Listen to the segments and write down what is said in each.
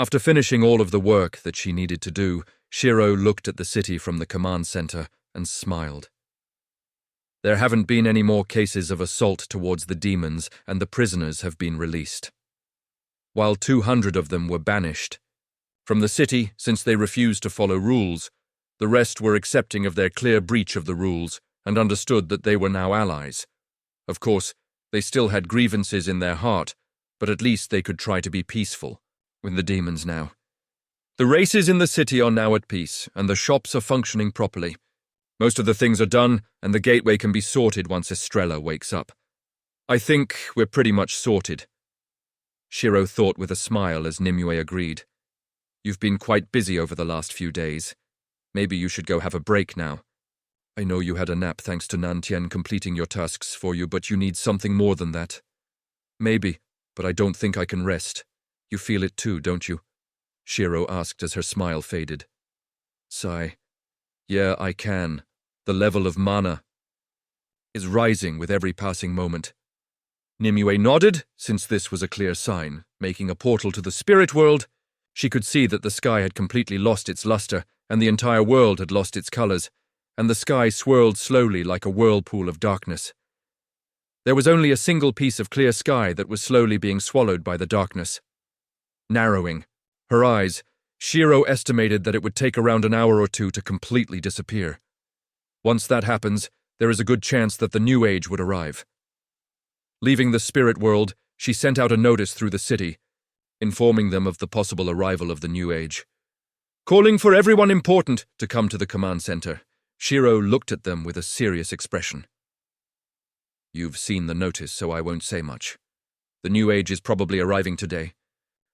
After finishing all of the work that she needed to do, Shiro looked at the city from the command center and smiled. There haven't been any more cases of assault towards the demons, and the prisoners have been released. While 200 of them were banished from the city since they refused to follow rules, the rest were accepting of their clear breach of the rules and understood that they were now allies. Of course, they still had grievances in their heart, but at least they could try to be peaceful with the demons now. The races in the city are now at peace, and the shops are functioning properly. Most of the things are done, and the gateway can be sorted once Estrella wakes up. I think we're pretty much sorted. Shiro thought with a smile as Nimue agreed. You've been quite busy over the last few days. Maybe you should go have a break now. I know you had a nap thanks to Nantien completing your tasks for you, but you need something more than that. Maybe, but I don't think I can rest. You feel it too, don't you? Shiro asked as her smile faded. Sigh. Yeah, I can. The level of mana is rising with every passing moment. Nimue nodded, since this was a clear sign. Making a portal to the spirit world, she could see that the sky had completely lost its luster, and the entire world had lost its colors, and the sky swirled slowly like a whirlpool of darkness. There was only a single piece of clear sky that was slowly being swallowed by the darkness. Narrowing her eyes, Shiro estimated that it would take around an hour or two to completely disappear. Once that happens, there is a good chance that the new age would arrive. Leaving the spirit world, she sent out a notice through the city, informing them of the possible arrival of the new age. Calling for everyone important to come to the command center, Shiro looked at them with a serious expression. You've seen the notice, so I won't say much. The new age is probably arriving today,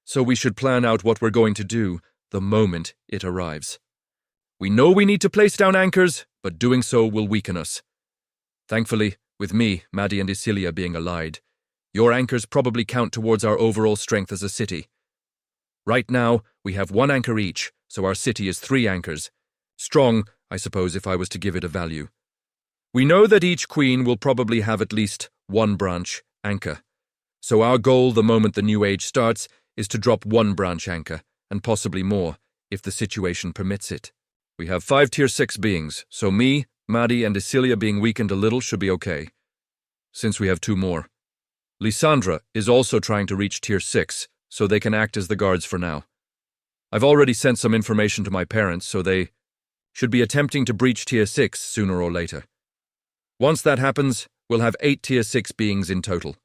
so we should plan out what we're going to do the moment it arrives. We know we need to place down anchors, but doing so will weaken us. Thankfully, with me, Maddie, and Isilia being allied, your anchors probably count towards our overall strength as a city. Right now, we have 1 anchor each, so our city is 3 anchors. Strong, I suppose, if I was to give it a value. We know that each queen will probably have at least 1 branch anchor, so our goal the moment the new age starts is to drop 1 branch anchor, and possibly more, if the situation permits it. We have 5 tier 6 beings, so me, Maddie, and Isilia being weakened a little should be okay. Since we have 2 more. Lysandra is also trying to reach tier 6, so they can act as the guards for now. I've already sent some information to my parents, so they should be attempting to breach tier 6 sooner or later. Once that happens, we'll have 8 tier 6 beings in total.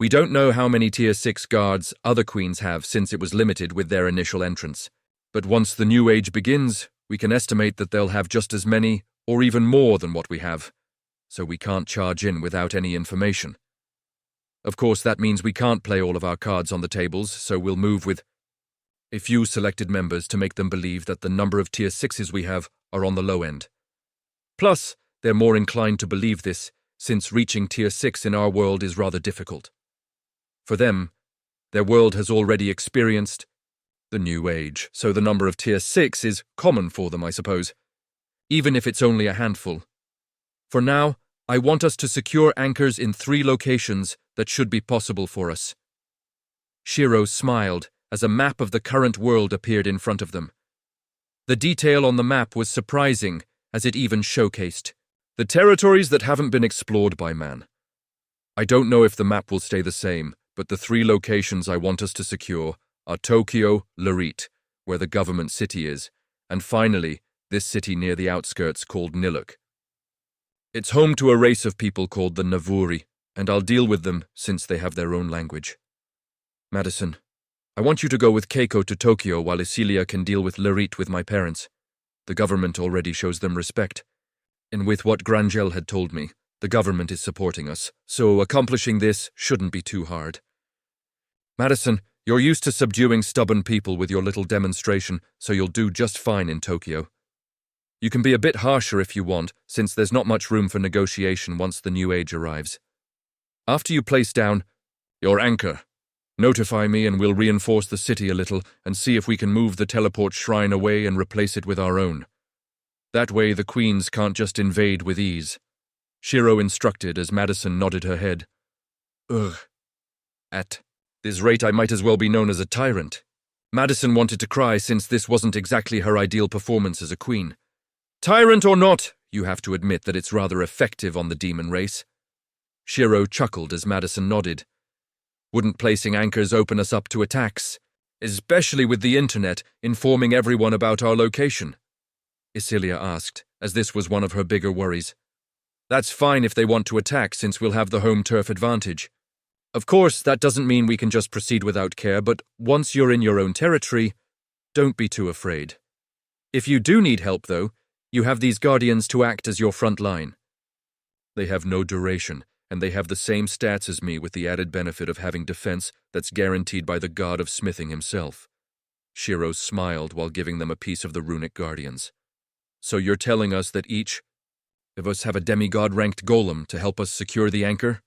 We don't know how many tier 6 guards other queens have since it was limited with their initial entrance, but once the new age begins, we can estimate that they'll have just as many or even more than what we have, so we can't charge in without any information. Of course, that means we can't play all of our cards on the tables, so we'll move with a few selected members to make them believe that the number of tier 6s we have are on the low end. Plus, they're more inclined to believe this, since reaching tier 6 in our world is rather difficult. For them, their world has already experienced the new age, so the number of tier 6 is common for them, I suppose, even if it's only a handful. For now, I want us to secure anchors in 3 locations that should be possible for us. Shiro smiled as a map of the current world appeared in front of them. The detail on the map was surprising, as it even showcased the territories that haven't been explored by man. I don't know if the map will stay the same, but the 3 locations I want us to secure are Tokyo, Larit, where the government city is, and finally, this city near the outskirts called Niluk. It's home to a race of people called the Navuri, and I'll deal with them since they have their own language. Madison, I want you to go with Keiko to Tokyo while Isilia can deal with Larit with my parents. The government already shows them respect. And with what Grangel had told me, the government is supporting us, so accomplishing this shouldn't be too hard. Madison, you're used to subduing stubborn people with your little demonstration, so you'll do just fine in Tokyo. You can be a bit harsher if you want, since there's not much room for negotiation once the new age arrives. After you place down your anchor, notify me and we'll reinforce the city a little and see if we can move the teleport shrine away and replace it with our own. That way the queens can't just invade with ease. Shiro instructed as Madison nodded her head. Ugh. At this rate I might as well be known as a tyrant. Madison wanted to cry since this wasn't exactly her ideal performance as a queen. Tyrant or not, you have to admit that it's rather effective on the demon race. Shiro chuckled as Madison nodded. Wouldn't placing anchors open us up to attacks, especially with the internet informing everyone about our location? Isilia asked, as this was one of her bigger worries. That's fine if they want to attack, since we'll have the home turf advantage. Of course, that doesn't mean we can just proceed without care, but once you're in your own territory, don't be too afraid. If you do need help, though, you have these guardians to act as your front line. They have no duration, and they have the same stats as me with the added benefit of having defense that's guaranteed by the god of smithing himself. Shiro smiled while giving them a piece of the runic guardians. So you're telling us that each of us have a demigod-ranked golem to help us secure the anchor?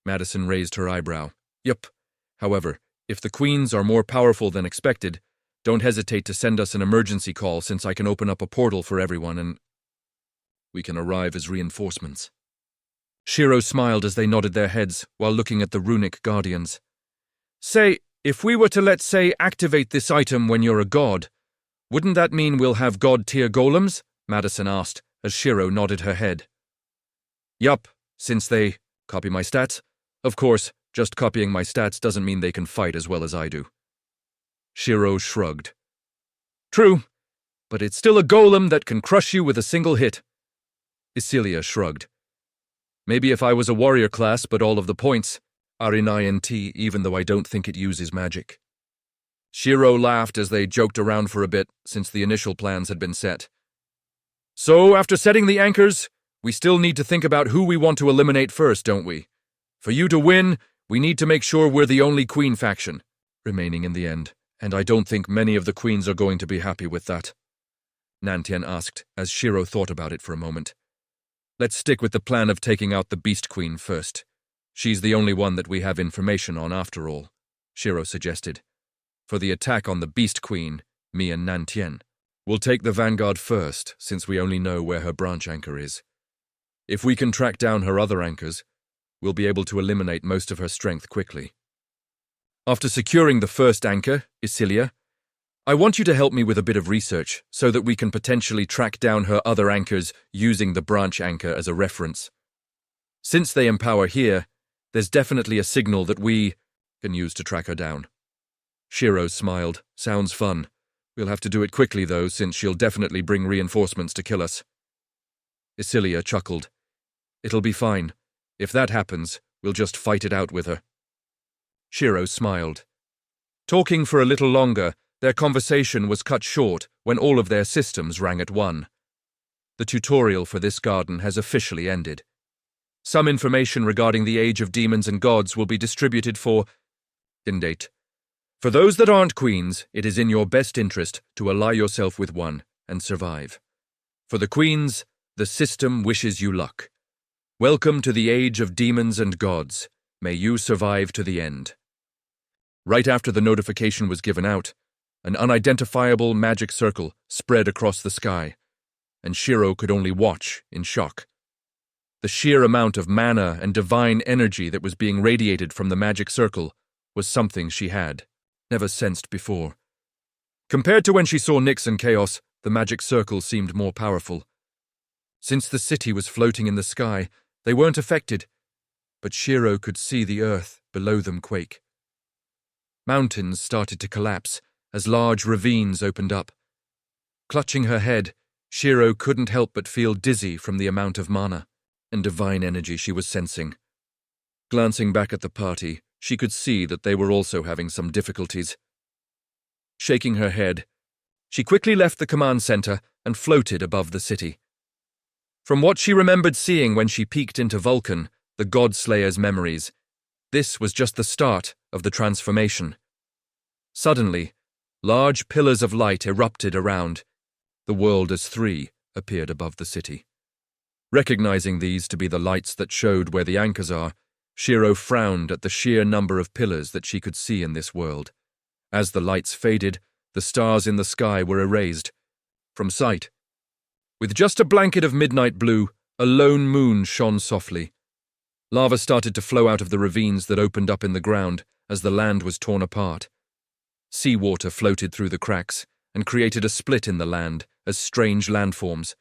Madison raised her eyebrow. Yup. However, if the queens are more powerful than expected, don't hesitate to send us an emergency call, since I can open up a portal for everyone and we can arrive as reinforcements. Shiro smiled as they nodded their heads while looking at the runic guardians. Say, if we were to, let's say, activate this item when you're a god, wouldn't that mean we'll have god-tier golems? Madison asked, as Shiro nodded her head. Yup, since they copy my stats. Of course, just copying my stats doesn't mean they can fight as well as I do. Shiro shrugged. True, but it's still a golem that can crush you with a single hit. Isilia shrugged. Maybe if I was a warrior class, but all of the points are in INT, even though I don't think it uses magic. Shiro laughed as they joked around for a bit, since the initial plans had been set. So, after setting the anchors, we still need to think about who we want to eliminate first, don't we? For you to win, we need to make sure we're the only queen faction remaining in the end, and I don't think many of the queens are going to be happy with that. Nantien asked, as Shiro thought about it for a moment. Let's stick with the plan of taking out the Beast Queen first. She's the only one that we have information on after all, Shiro suggested. For the attack on the Beast Queen, me and Nantien will take the vanguard first, since we only know where her branch anchor is. If we can track down her other anchors, we'll be able to eliminate most of her strength quickly. After securing the first anchor, Isilia, I want you to help me with a bit of research so that we can potentially track down her other anchors using the branch anchor as a reference. Since they empower here, there's definitely a signal that we can use to track her down. Shiro smiled. Sounds fun. We'll have to do it quickly, though, since she'll definitely bring reinforcements to kill us. Isilia chuckled. It'll be fine. If that happens, we'll just fight it out with her. Shiro smiled. Talking for a little longer, their conversation was cut short when all of their systems rang at one. The tutorial for this garden has officially ended. Some information regarding the age of demons and gods will be distributed for date. For those that aren't queens, it is in your best interest to ally yourself with one and survive. For the queens, the system wishes you luck. Welcome to the age of demons and gods. May you survive to the end. Right after the notification was given out, an unidentifiable magic circle spread across the sky, and Shiro could only watch in shock. The sheer amount of mana and divine energy that was being radiated from the magic circle was something she had never sensed before. Compared to when she saw Nyx and Chaos, the magic circle seemed more powerful. Since the city was floating in the sky, they weren't affected, but Shiro could see the earth below them quake. Mountains started to collapse as large ravines opened up. Clutching her head, Shiro couldn't help but feel dizzy from the amount of mana and divine energy she was sensing. Glancing back at the party, she could see that they were also having some difficulties. Shaking her head, she quickly left the command center and floated above the city. From what she remembered seeing when she peeked into Vulcan, the God-Slayer's memories, this was just the start of the transformation. Suddenly, large pillars of light erupted around. The world as three appeared above the city. Recognizing these to be the lights that showed where the anchors are, Shiro frowned at the sheer number of pillars that she could see in this world. As the lights faded, the stars in the sky were erased from sight. With just a blanket of midnight blue, a lone moon shone softly. Lava started to flow out of the ravines that opened up in the ground as the land was torn apart. Seawater floated through the cracks and created a split in the land as strange landforms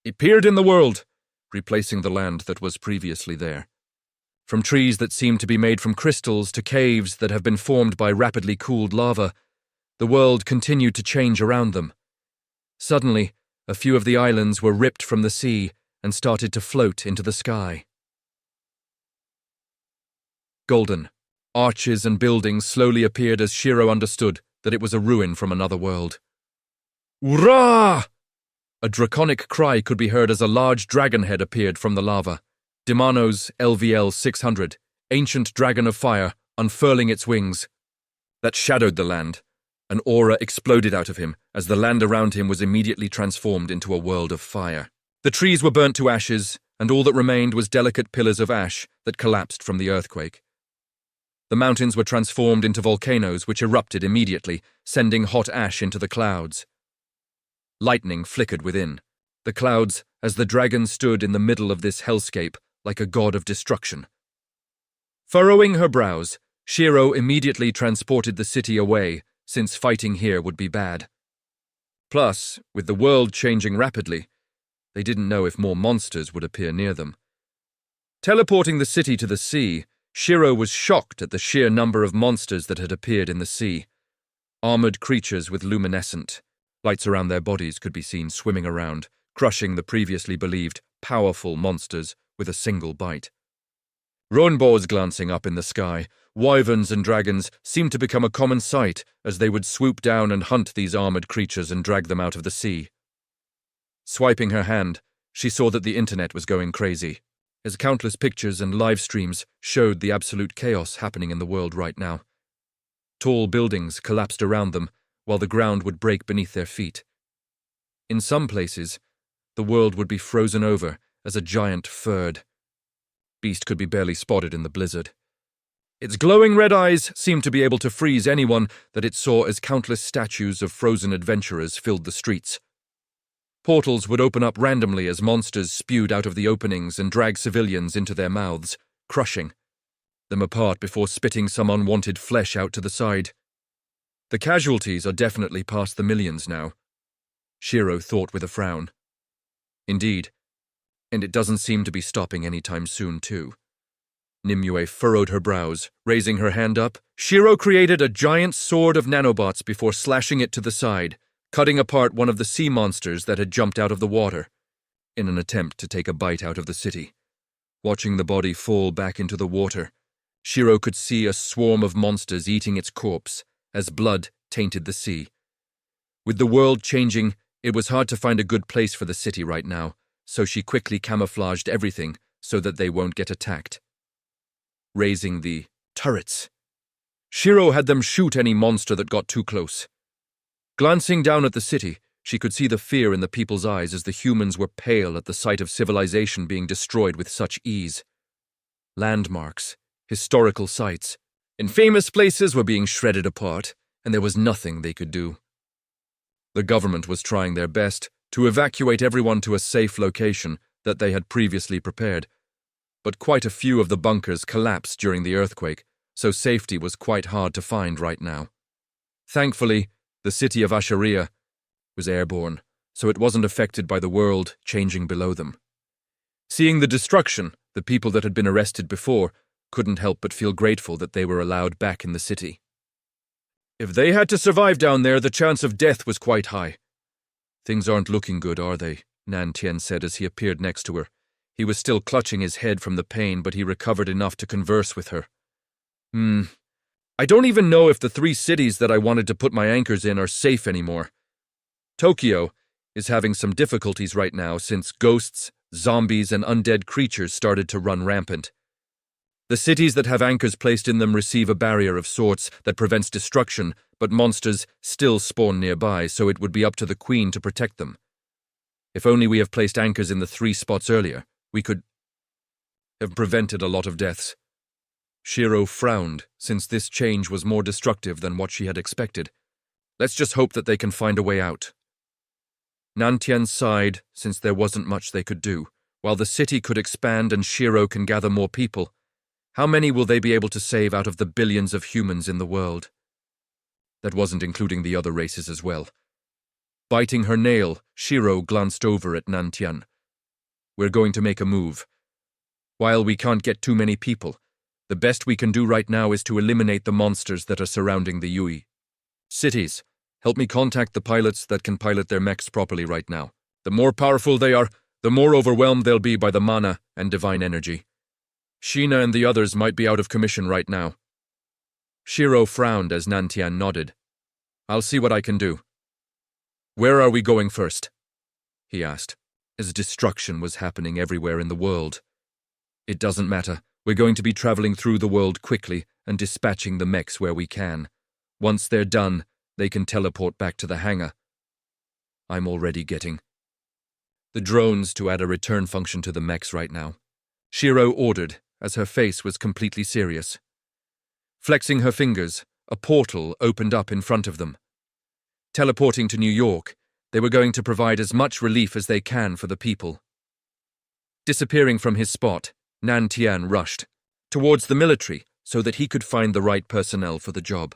appeared in the world, replacing the land that was previously there. From trees that seemed to be made from crystals to caves that have been formed by rapidly cooled lava, the world continued to change around them. Suddenly, a few of the islands were ripped from the sea and started to float into the sky. Golden arches and buildings slowly appeared as Shiro understood that it was a ruin from another world. Ura! A draconic cry could be heard as a large dragon head appeared from the lava. Dimano's LVL 600, ancient dragon of fire, unfurling its wings. That shadowed the land. An aura exploded out of him as the land around him was immediately transformed into a world of fire. The trees were burnt to ashes, and all that remained was delicate pillars of ash that collapsed from the earthquake. The mountains were transformed into volcanoes which erupted immediately, sending hot ash into the clouds. Lightning flickered within the clouds as the dragon stood in the middle of this hellscape like a god of destruction. Furrowing her brows, Shiro immediately transported the city away, since fighting here would be bad. Plus, with the world changing rapidly, they didn't know if more monsters would appear near them. Teleporting the city to the sea, Shiro was shocked at the sheer number of monsters that had appeared in the sea. Armored creatures with luminescent lights around their bodies could be seen swimming around, crushing the previously believed powerful monsters with a single bite. Ronbo's glancing up in the sky. Wyverns and dragons seemed to become a common sight as they would swoop down and hunt these armored creatures and drag them out of the sea. Swiping her hand, she saw that the internet was going crazy, as countless pictures and live streams showed the absolute chaos happening in the world right now. Tall buildings collapsed around them, while the ground would break beneath their feet. In some places, the world would be frozen over as a giant furred. Beast could be barely spotted in the blizzard. Its glowing red eyes seemed to be able to freeze anyone that it saw as countless statues of frozen adventurers filled the streets. Portals would open up randomly as monsters spewed out of the openings and drag civilians into their mouths, crushing them apart before spitting some unwanted flesh out to the side. The casualties are definitely past the millions now, Shiro thought with a frown. Indeed, and it doesn't seem to be stopping anytime soon, too. Nimue furrowed her brows. Raising her hand up, Shiro created a giant sword of nanobots before slashing it to the side, cutting apart one of the sea monsters that had jumped out of the water, in an attempt to take a bite out of the city. Watching the body fall back into the water, Shiro could see a swarm of monsters eating its corpse as blood tainted the sea. With the world changing, it was hard to find a good place for the city right now, so she quickly camouflaged everything so that they won't get attacked. Raising the turrets, Shiro had them shoot any monster that got too close. Glancing down at the city, she could see the fear in the people's eyes as the humans were pale at the sight of civilization being destroyed with such ease. Landmarks, historical sites, and famous places were being shredded apart, and there was nothing they could do. The government was trying their best to evacuate everyone to a safe location that they had previously prepared, but quite a few of the bunkers collapsed during the earthquake, so safety was quite hard to find right now. Thankfully, the city of Asheria was airborne, so it wasn't affected by the world changing below them. Seeing the destruction, the people that had been arrested before couldn't help but feel grateful that they were allowed back in the city. If they had to survive down there, the chance of death was quite high. Things aren't looking good, are they? Nan Tian said as he appeared next to her. He was still clutching his head from the pain, but he recovered enough to converse with her. I don't even know if the 3 cities that I wanted to put my anchors in are safe anymore. Tokyo is having some difficulties right now since ghosts, zombies, and undead creatures started to run rampant. The cities that have anchors placed in them receive a barrier of sorts that prevents destruction, but monsters still spawn nearby, so it would be up to the Queen to protect them. If only we have placed anchors in the 3 spots earlier, we could have prevented a lot of deaths. Shiro frowned, since this change was more destructive than what she had expected. Let's just hope that they can find a way out. Nantian sighed, since there wasn't much they could do. While the city could expand and Shiro can gather more people, how many will they be able to save out of the billions of humans in the world? That wasn't including the other races as well. Biting her nail, Shiro glanced over at Nantian. We're going to make a move. While we can't get too many people, the best we can do right now is to eliminate the monsters that are surrounding the Yui. Cities, help me contact the pilots that can pilot their mechs properly right now. The more powerful they are, the more overwhelmed they'll be by the mana and divine energy. Sheena and the others might be out of commission right now. Shiro frowned as Nantian nodded. I'll see what I can do. Where are we going first? He asked, as destruction was happening everywhere in the world. It doesn't matter. We're going to be traveling through the world quickly and dispatching the mechs where we can. Once they're done, they can teleport back to the hangar. I'm already getting the drones to add a return function to the mechs right now. Shiro ordered, as her face was completely serious. Flexing her fingers, a portal opened up in front of them. Teleporting to New York, they were going to provide as much relief as they can for the people. Disappearing from his spot, Nantian rushed towards the military so that he could find the right personnel for the job.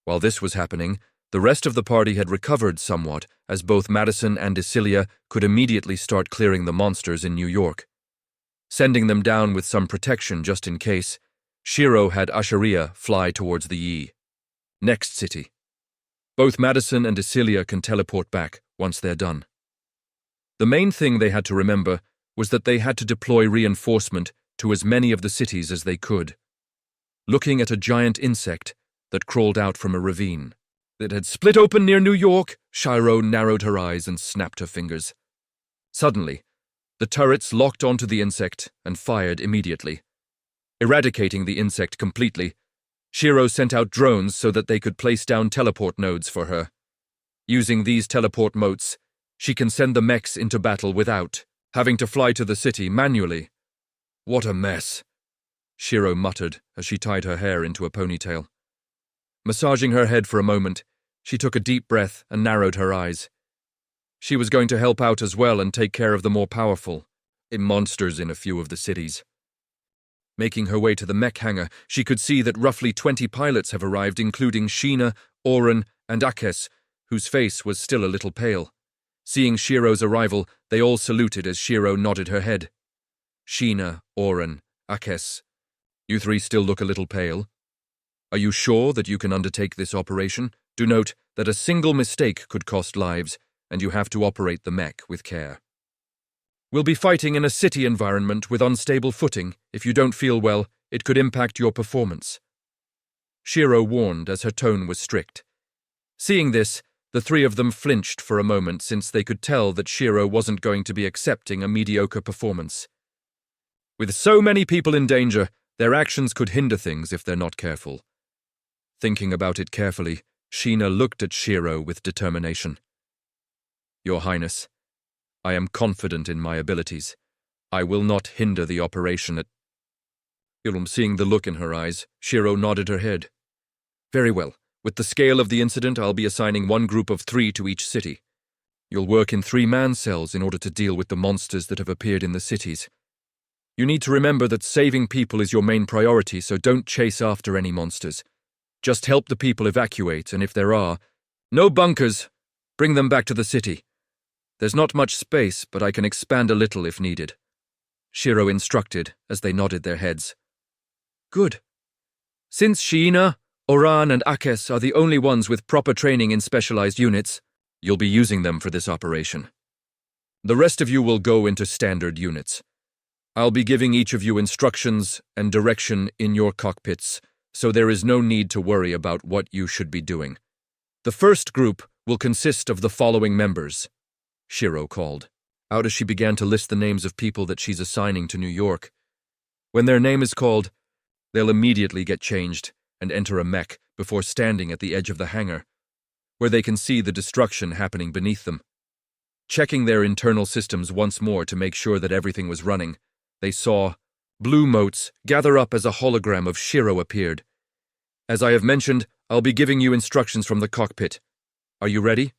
While this was happening, the rest of the party had recovered somewhat as both Madison and Isilia could immediately start clearing the monsters in New York. Sending them down with some protection just in case, Shiro had Asheria fly towards the Yi. Next city. Both Madison and Isilia can teleport back once they're done. The main thing they had to remember was that they had to deploy reinforcement to as many of the cities as they could. Looking at a giant insect that crawled out from a ravine that had split open near New York, Shiro narrowed her eyes and snapped her fingers. Suddenly, the turrets locked onto the insect and fired immediately. Eradicating the insect completely, Shiro sent out drones so that they could place down teleport nodes for her. Using these teleport motes, she can send the mechs into battle without having to fly to the city manually. What a mess, Shiro muttered as she tied her hair into a ponytail. Massaging her head for a moment, she took a deep breath and narrowed her eyes. She was going to help out as well and take care of the more powerful monsters in a few of the cities. Making her way to the mech hangar, she could see that roughly 20 pilots have arrived, including Sheena, Oren, and Akes, whose face was still a little pale. Seeing Shiro's arrival, they all saluted as Shiro nodded her head. Sheena, Oren, Akes, you three still look a little pale. Are you sure that you can undertake this operation? Do note that a single mistake could cost lives, and you have to operate the mech with care. We'll be fighting in a city environment with unstable footing. If you don't feel well, it could impact your performance. Shiro warned as her tone was strict. Seeing this, the three of them flinched for a moment since they could tell that Shiro wasn't going to be accepting a mediocre performance. With so many people in danger, their actions could hinder things if they're not careful. Thinking about it carefully, Sheena looked at Shiro with determination. Your Highness, I am confident in my abilities. I will not hinder the operation at... Seeing the look in her eyes, Shiro nodded her head. Very well. With the scale of the incident, I'll be assigning one group of 3 to each city. You'll work in 3-man cells in order to deal with the monsters that have appeared in the cities. You need to remember that saving people is your main priority, so don't chase after any monsters. Just help the people evacuate, and if there are, no bunkers, bring them back to the city. There's not much space, but I can expand a little if needed. Shiro instructed as they nodded their heads. Good. Since Sheena, Oran, and Akes are the only ones with proper training in specialized units, you'll be using them for this operation. The rest of you will go into standard units. I'll be giving each of you instructions and direction in your cockpits, so there is no need to worry about what you should be doing. The first group will consist of the following members, Shiro called, out as she began to list the names of people that she's assigning to New York. When their name is called, they'll immediately get changed and enter a mech before standing at the edge of the hangar, where they can see the destruction happening beneath them. Checking their internal systems once more to make sure that everything was running, they saw blue motes gather up as a hologram of Shiro appeared. As I have mentioned, I'll be giving you instructions from the cockpit. Are you ready?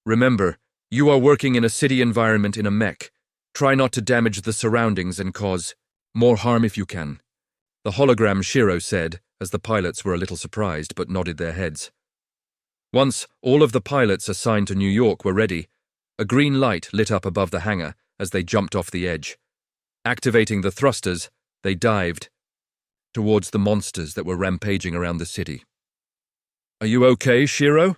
Remember, you are working in a city environment in a mech. Try not to damage the surroundings and cause more harm if you can. The hologram Shiro said as the pilots were a little surprised but nodded their heads. Once all of the pilots assigned to New York were ready, a green light lit up above the hangar as they jumped off the edge. Activating the thrusters, they dived towards the monsters that were rampaging around the city. "Are you okay, Shiro?"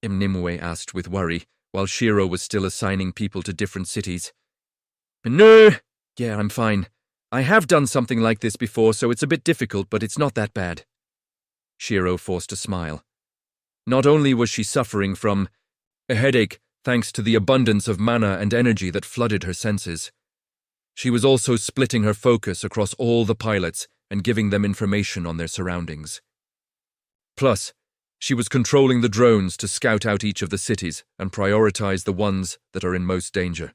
Nimue asked with worry, while Shiro was still assigning people to different cities. "No. Yeah, I'm fine. I have done something like this before, so it's a bit difficult, but it's not that bad." Shiro forced a smile. Not only was she suffering from a headache thanks to the abundance of mana and energy that flooded her senses, she was also splitting her focus across all the pilots and giving them information on their surroundings. Plus, she was controlling the drones to scout out each of the cities and prioritize the ones that are in most danger.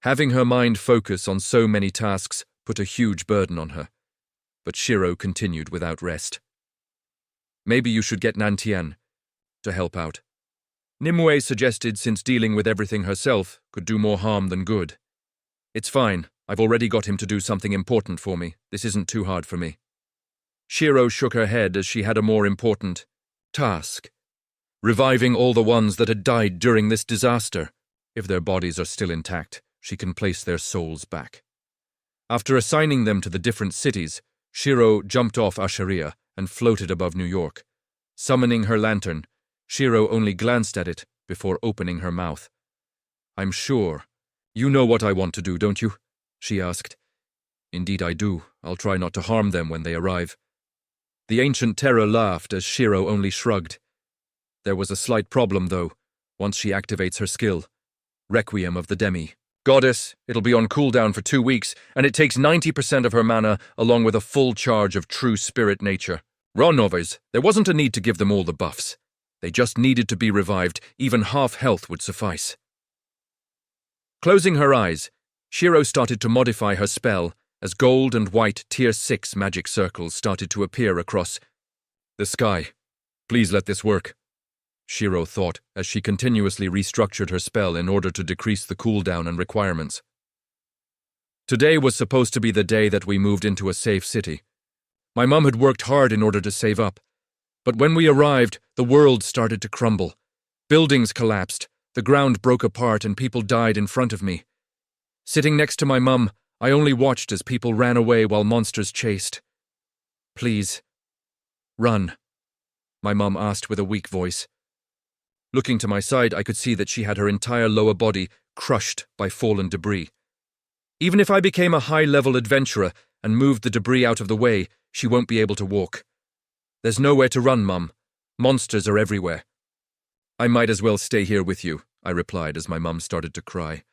Having her mind focus on so many tasks put a huge burden on her, but Shiro continued without rest. "Maybe you should get Nantian to help out," Nimue suggested, since dealing with everything herself could do more harm than good. "It's fine. I've already got him to do something important for me. This isn't too hard for me." Shiro shook her head as she had a more important task: reviving all the ones that had died during this disaster. If their bodies are still intact, she can place their souls back. After assigning them to the different cities, Shiro jumped off Asheria and floated above New York. Summoning her lantern, Shiro only glanced at it before opening her mouth. "I'm sure. You know what I want to do, don't you?" she asked. "Indeed I do. I'll try not to harm them when they arrive." The ancient terror laughed as Shiro only shrugged. There was a slight problem, though, once she activates her skill. Requiem of the Demi. "Goddess, it'll be on cooldown for 2 weeks, and it takes 90% of her mana along with a full charge of true spirit nature. Raw novas, there wasn't a need to give them all the buffs. They just needed to be revived. Even half health would suffice." Closing her eyes, Shiro started to modify her spell as gold and white Tier 6 magic circles started to appear across the sky. "Please let this work," Shiro thought as she continuously restructured her spell in order to decrease the cooldown and requirements. Today was supposed to be the day that we moved into a safe city. My mum had worked hard in order to save up, but when we arrived, the world started to crumble. Buildings collapsed, the ground broke apart, and people died in front of me. Sitting next to my mum, I only watched as people ran away while monsters chased. "Please, run," my mum asked with a weak voice. Looking to my side, I could see that she had her entire lower body crushed by fallen debris. Even if I became a high-level adventurer and moved the debris out of the way, she won't be able to walk. "There's nowhere to run, Mum. Monsters are everywhere." "I might as well stay here with you," I replied as my mum started to cry.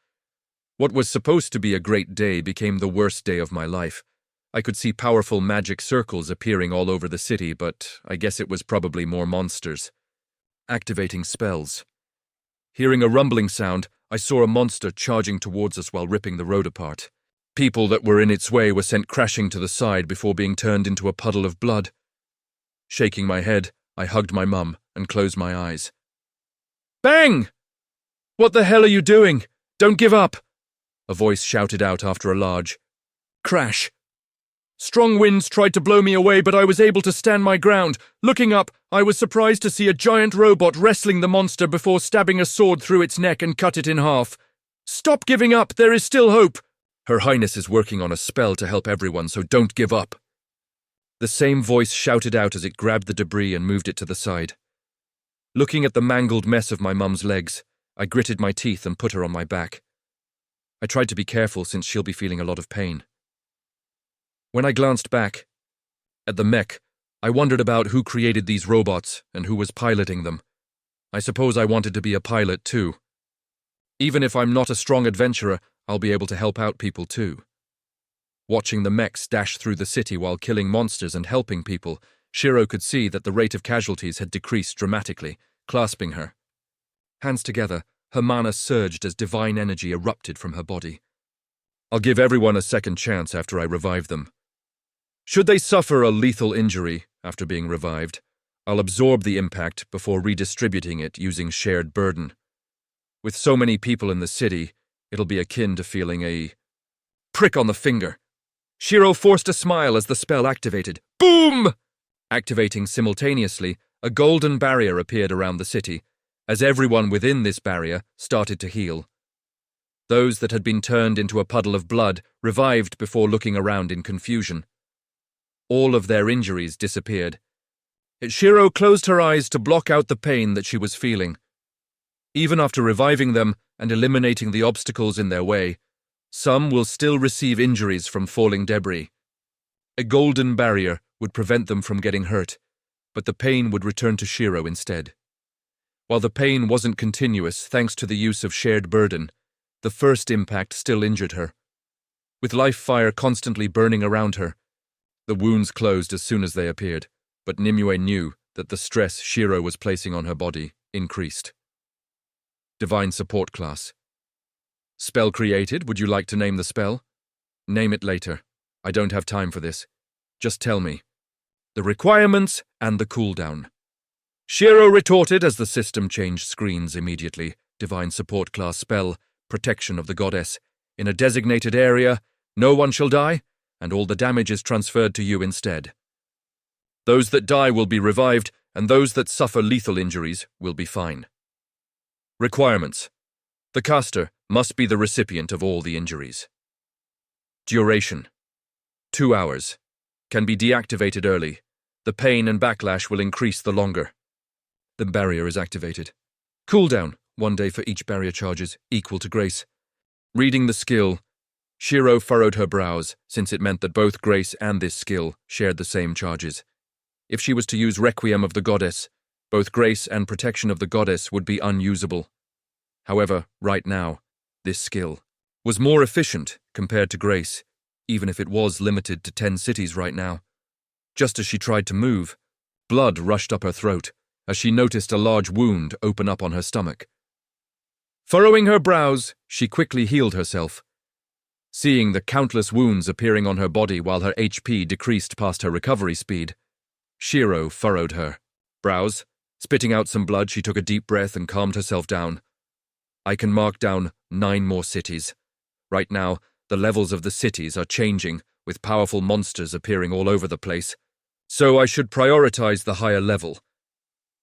What was supposed to be a great day became the worst day of my life. I could see powerful magic circles appearing all over the city, but I guess it was probably more monsters. Activating spells. Hearing a rumbling sound, I saw a monster charging towards us while ripping the road apart. People that were in its way were sent crashing to the side before being turned into a puddle of blood. Shaking my head, I hugged my mum and closed my eyes. "Bang! What the hell are you doing? Don't give up!" a voice shouted out after a large crash. Strong winds tried to blow me away, but I was able to stand my ground. Looking up, I was surprised to see a giant robot wrestling the monster before stabbing a sword through its neck and cut it in half. "Stop giving up, there is still hope. Her Highness is working on a spell to help everyone, so don't give up." The same voice shouted out as it grabbed the debris and moved it to the side. Looking at the mangled mess of my mum's legs, I gritted my teeth and put her on my back. I tried to be careful since she'll be feeling a lot of pain. When I glanced back at the mech, I wondered about who created these robots and who was piloting them. I suppose I wanted to be a pilot too. Even if I'm not a strong adventurer, I'll be able to help out people too. Watching the mechs dash through the city while killing monsters and helping people, Shiro could see that the rate of casualties had decreased dramatically, clasping her. Hands together, her mana surged as divine energy erupted from her body. "I'll give everyone a second chance after I revive them. Should they suffer a lethal injury after being revived, I'll absorb the impact before redistributing it using shared burden. With so many people in the city, it'll be akin to feeling a prick on the finger." Shiro forced a smile as the spell activated. Boom! Activating simultaneously, a golden barrier appeared around the city, as everyone within this barrier started to heal. Those that had been turned into a puddle of blood revived before looking around in confusion. All of their injuries disappeared. Shiro closed her eyes to block out the pain that she was feeling. Even after reviving them and eliminating the obstacles in their way, some will still receive injuries from falling debris. A golden barrier would prevent them from getting hurt, but the pain would return to Shiro instead. While the pain wasn't continuous thanks to the use of shared burden, the first impact still injured her. With life fire constantly burning around her, the wounds closed as soon as they appeared, but Nimue knew that the stress Shiro was placing on her body increased. Divine Support Class. Spell created. Would you like to name the spell? Name it later. I don't have time for this. Just tell me. The requirements and the cooldown. Shiro retorted as the system changed screens immediately. Divine Support Class spell, Protection of the Goddess. In a designated area, no one shall die, and all the damage is transferred to you instead. Those that die will be revived, and those that suffer lethal injuries will be fine. Requirements. The caster must be the recipient of all the injuries. Duration. 2 hours. Can be deactivated early. The pain and backlash will increase the longer. The barrier is activated. Cooldown. 1 day for each barrier charges, equal to grace. Reading the skill. Shiro furrowed her brows, since it meant that both grace and this skill shared the same charges. If she was to use Requiem of the Goddess, both grace and protection of the goddess would be unusable. However, right now, this skill was more efficient compared to grace, even if it was limited to 10 cities right now. Just as she tried to move, blood rushed up her throat as she noticed a large wound open up on her stomach. Furrowing her brows, she quickly healed herself. Seeing the countless wounds appearing on her body while her HP decreased past her recovery speed, Shiro furrowed her brows. Spitting out some blood, she took a deep breath and calmed herself down. I can mark down 9 more cities. Right now, the levels of the cities are changing, with powerful monsters appearing all over the place, so I should prioritize the higher level.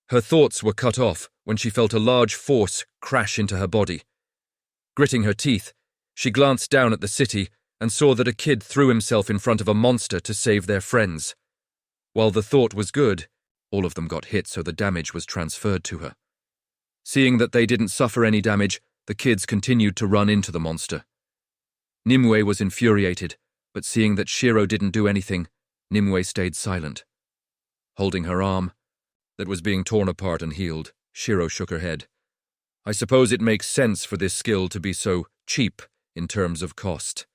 Her thoughts were cut off when she felt a large force crash into her body. Gritting her teeth, she glanced down at the city and saw that a kid threw himself in front of a monster to save their friends. While the thought was good, all of them got hit, so the damage was transferred to her. Seeing that they didn't suffer any damage, the kids continued to run into the monster. Nimue was infuriated, but seeing that Shiro didn't do anything, Nimue stayed silent. Holding her arm, that was being torn apart and healed, Shiro shook her head. I suppose it makes sense for this skill to be so cheap in terms of cost.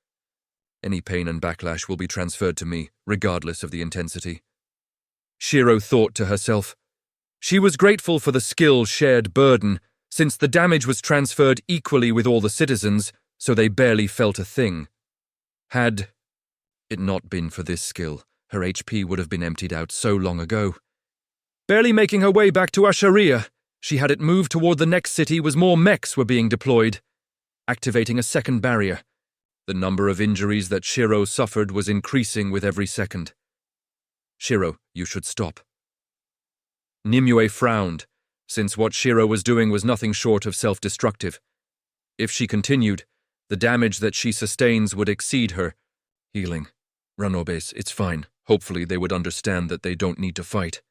Any pain and backlash will be transferred to me, regardless of the intensity. Shiro thought to herself. She was grateful for the skill's shared burden, since the damage was transferred equally with all the citizens, so they barely felt a thing. Had it not been for this skill, her HP would have been emptied out so long ago. Barely making her way back to Asharia, she had it moved toward the next city as more mechs were being deployed, activating a second barrier. The number of injuries that Shiro suffered was increasing with every second. Shiro, you should stop. Nimue frowned, since what Shiro was doing was nothing short of self-destructive. If she continued, the damage that she sustains would exceed her healing. Runobes, it's fine. Hopefully they would understand that they don't need to fight.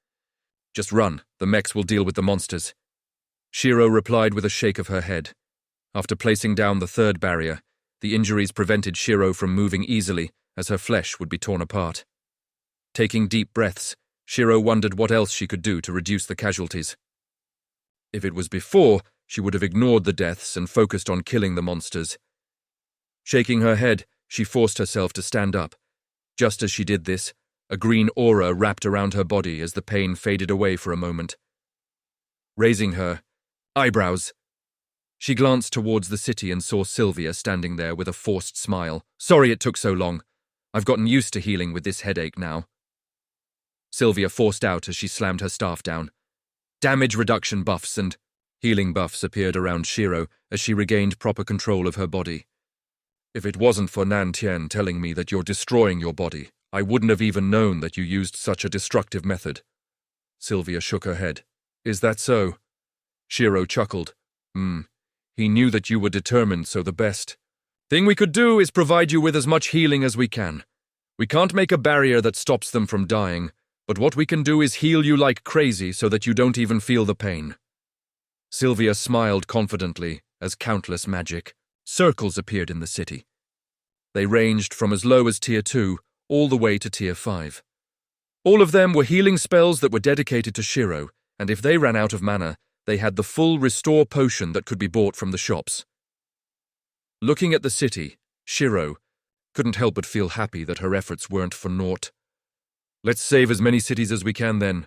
Just run, the mechs will deal with the monsters. Shiro replied with a shake of her head. After placing down the third barrier, the injuries prevented Shiro from moving easily, as her flesh would be torn apart. Taking deep breaths, Shiro wondered what else she could do to reduce the casualties. If it was before, she would have ignored the deaths and focused on killing the monsters. Shaking her head, she forced herself to stand up. Just as she did this, a green aura wrapped around her body as the pain faded away for a moment. Raising her eyebrows, she glanced towards the city and saw Sylvia standing there with a forced smile. Sorry it took so long. I've gotten used to healing with this headache now. Sylvia forced out as she slammed her staff down. Damage reduction buffs and healing buffs appeared around Shiro as she regained proper control of her body. If it wasn't for Nan Tian telling me that you're destroying your body, I wouldn't have even known that you used such a destructive method. Sylvia shook her head. Is that so? Shiro chuckled. He knew that you were determined, so the best thing we could do is provide you with as much healing as we can. We can't make a barrier that stops them from dying, but what we can do is heal you like crazy so that you don't even feel the pain. Sylvia smiled confidently as countless magic circles appeared in the city. They ranged from as low as Tier 2 all the way to Tier 5. All of them were healing spells that were dedicated to Shiro, and if they ran out of mana, they had the full restore potion that could be bought from the shops. Looking at the city, Shiro couldn't help but feel happy that her efforts weren't for naught. Let's save as many cities as we can then.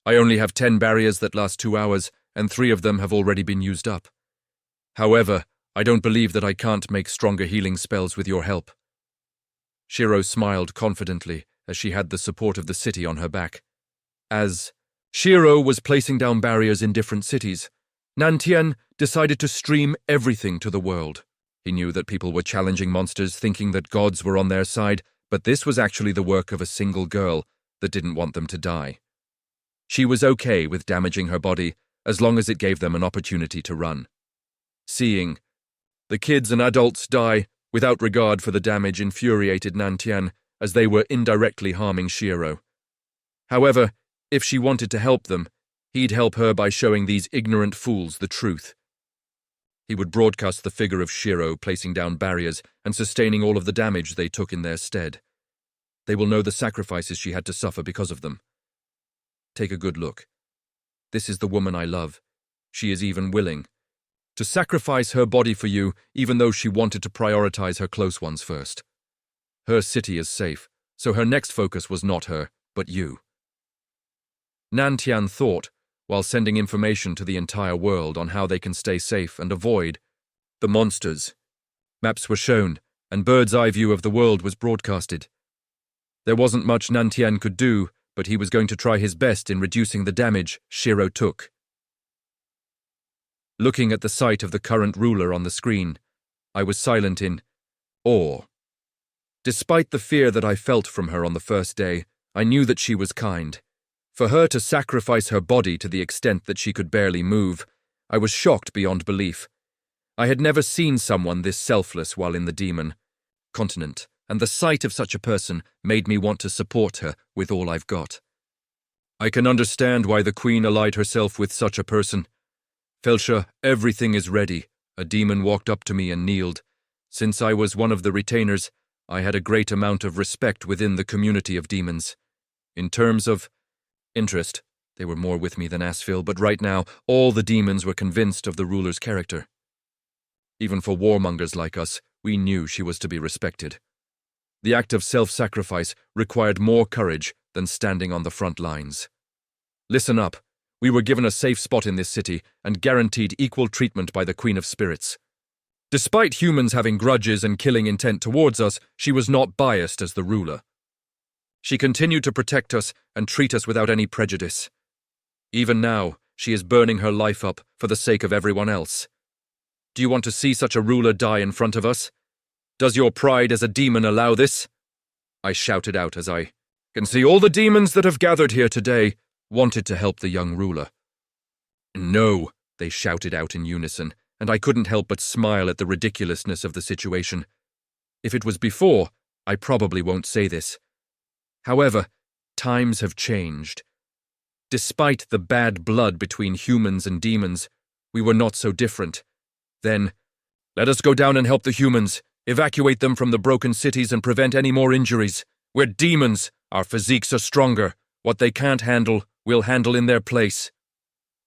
I only have 10 barriers that last 2 hours, and 3 of them have already been used up. However, I don't believe that I can't make stronger healing spells with your help. Shiro smiled confidently as she had the support of the city on her back. As Shiro was placing down barriers in different cities, Nantian decided to stream everything to the world. He knew that people were challenging monsters thinking that gods were on their side, but this was actually the work of a single girl that didn't want them to die. She was okay with damaging her body as long as it gave them an opportunity to run. Seeing the kids and adults die without regard for the damage infuriated Nantian, as they were indirectly harming Shiro. However, if she wanted to help them, he'd help her by showing these ignorant fools the truth. He would broadcast the figure of Shiro placing down barriers and sustaining all of the damage they took in their stead. They will know the sacrifices she had to suffer because of them. Take a good look. This is the woman I love. She is even willing to sacrifice her body for you, even though she wanted to prioritize her close ones first. Her city is safe, so her next focus was not her, but you. Nantian thought, while sending information to the entire world on how they can stay safe and avoid the monsters. Maps were shown, and bird's-eye view of the world was broadcasted. There wasn't much Nantian could do, but he was going to try his best in reducing the damage Shiro took. Looking at the sight of the current ruler on the screen, I was silent in awe. Despite the fear that I felt from her on the first day, I knew that she was kind. For her to sacrifice her body to the extent that she could barely move, I was shocked beyond belief. I had never seen someone this selfless while in the demon continent, and the sight of such a person made me want to support her with all I've got. I can understand why the queen allied herself with such a person. Felsha, everything is ready. A demon walked up to me and kneeled. Since I was one of the retainers, I had a great amount of respect within the community of demons. In terms of interest, they were more with me than Asphil, but right now, all the demons were convinced of the ruler's character. Even for warmongers like us, we knew she was to be respected. The act of self-sacrifice required more courage than standing on the front lines. Listen up. We were given a safe spot in this city and guaranteed equal treatment by the Queen of Spirits. Despite humans having grudges and killing intent towards us, she was not biased as the ruler. She continued to protect us and treat us without any prejudice. Even now, she is burning her life up for the sake of everyone else. Do you want to see such a ruler die in front of us? Does your pride as a demon allow this? I shouted out as I can see all the demons that have gathered here today wanted to help the young ruler. No, they shouted out in unison, and I couldn't help but smile at the ridiculousness of the situation. If it was before, I probably won't say this. However, times have changed. Despite the bad blood between humans and demons, we were not so different. Then, let us go down and help the humans, evacuate them from the broken cities and prevent any more injuries. We're demons. Our physiques are stronger. What they can't handle, we'll handle in their place.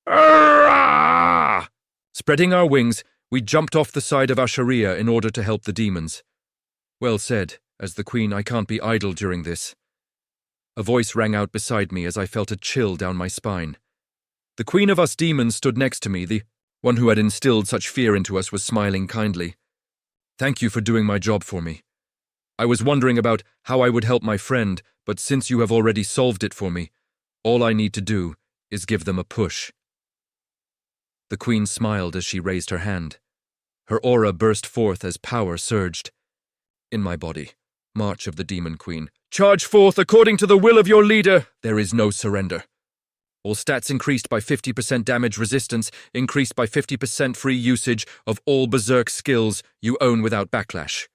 Arrgh! Spreading our wings, we jumped off the side of Asheria in order to help the demons. Well said. As the queen, I can't be idle during this. A voice rang out beside me as I felt a chill down my spine. The queen of us demons stood next to me. The one who had instilled such fear into us was smiling kindly. Thank you for doing my job for me. I was wondering about how I would help my friend, but since you have already solved it for me, all I need to do is give them a push. The queen smiled as she raised her hand. Her aura burst forth as power surged. In my body, March of the Demon Queen. Charge forth according to the will of your leader. There is no surrender. All stats increased by 50% damage resistance, increased by 50% free usage of all berserk skills you own without backlash.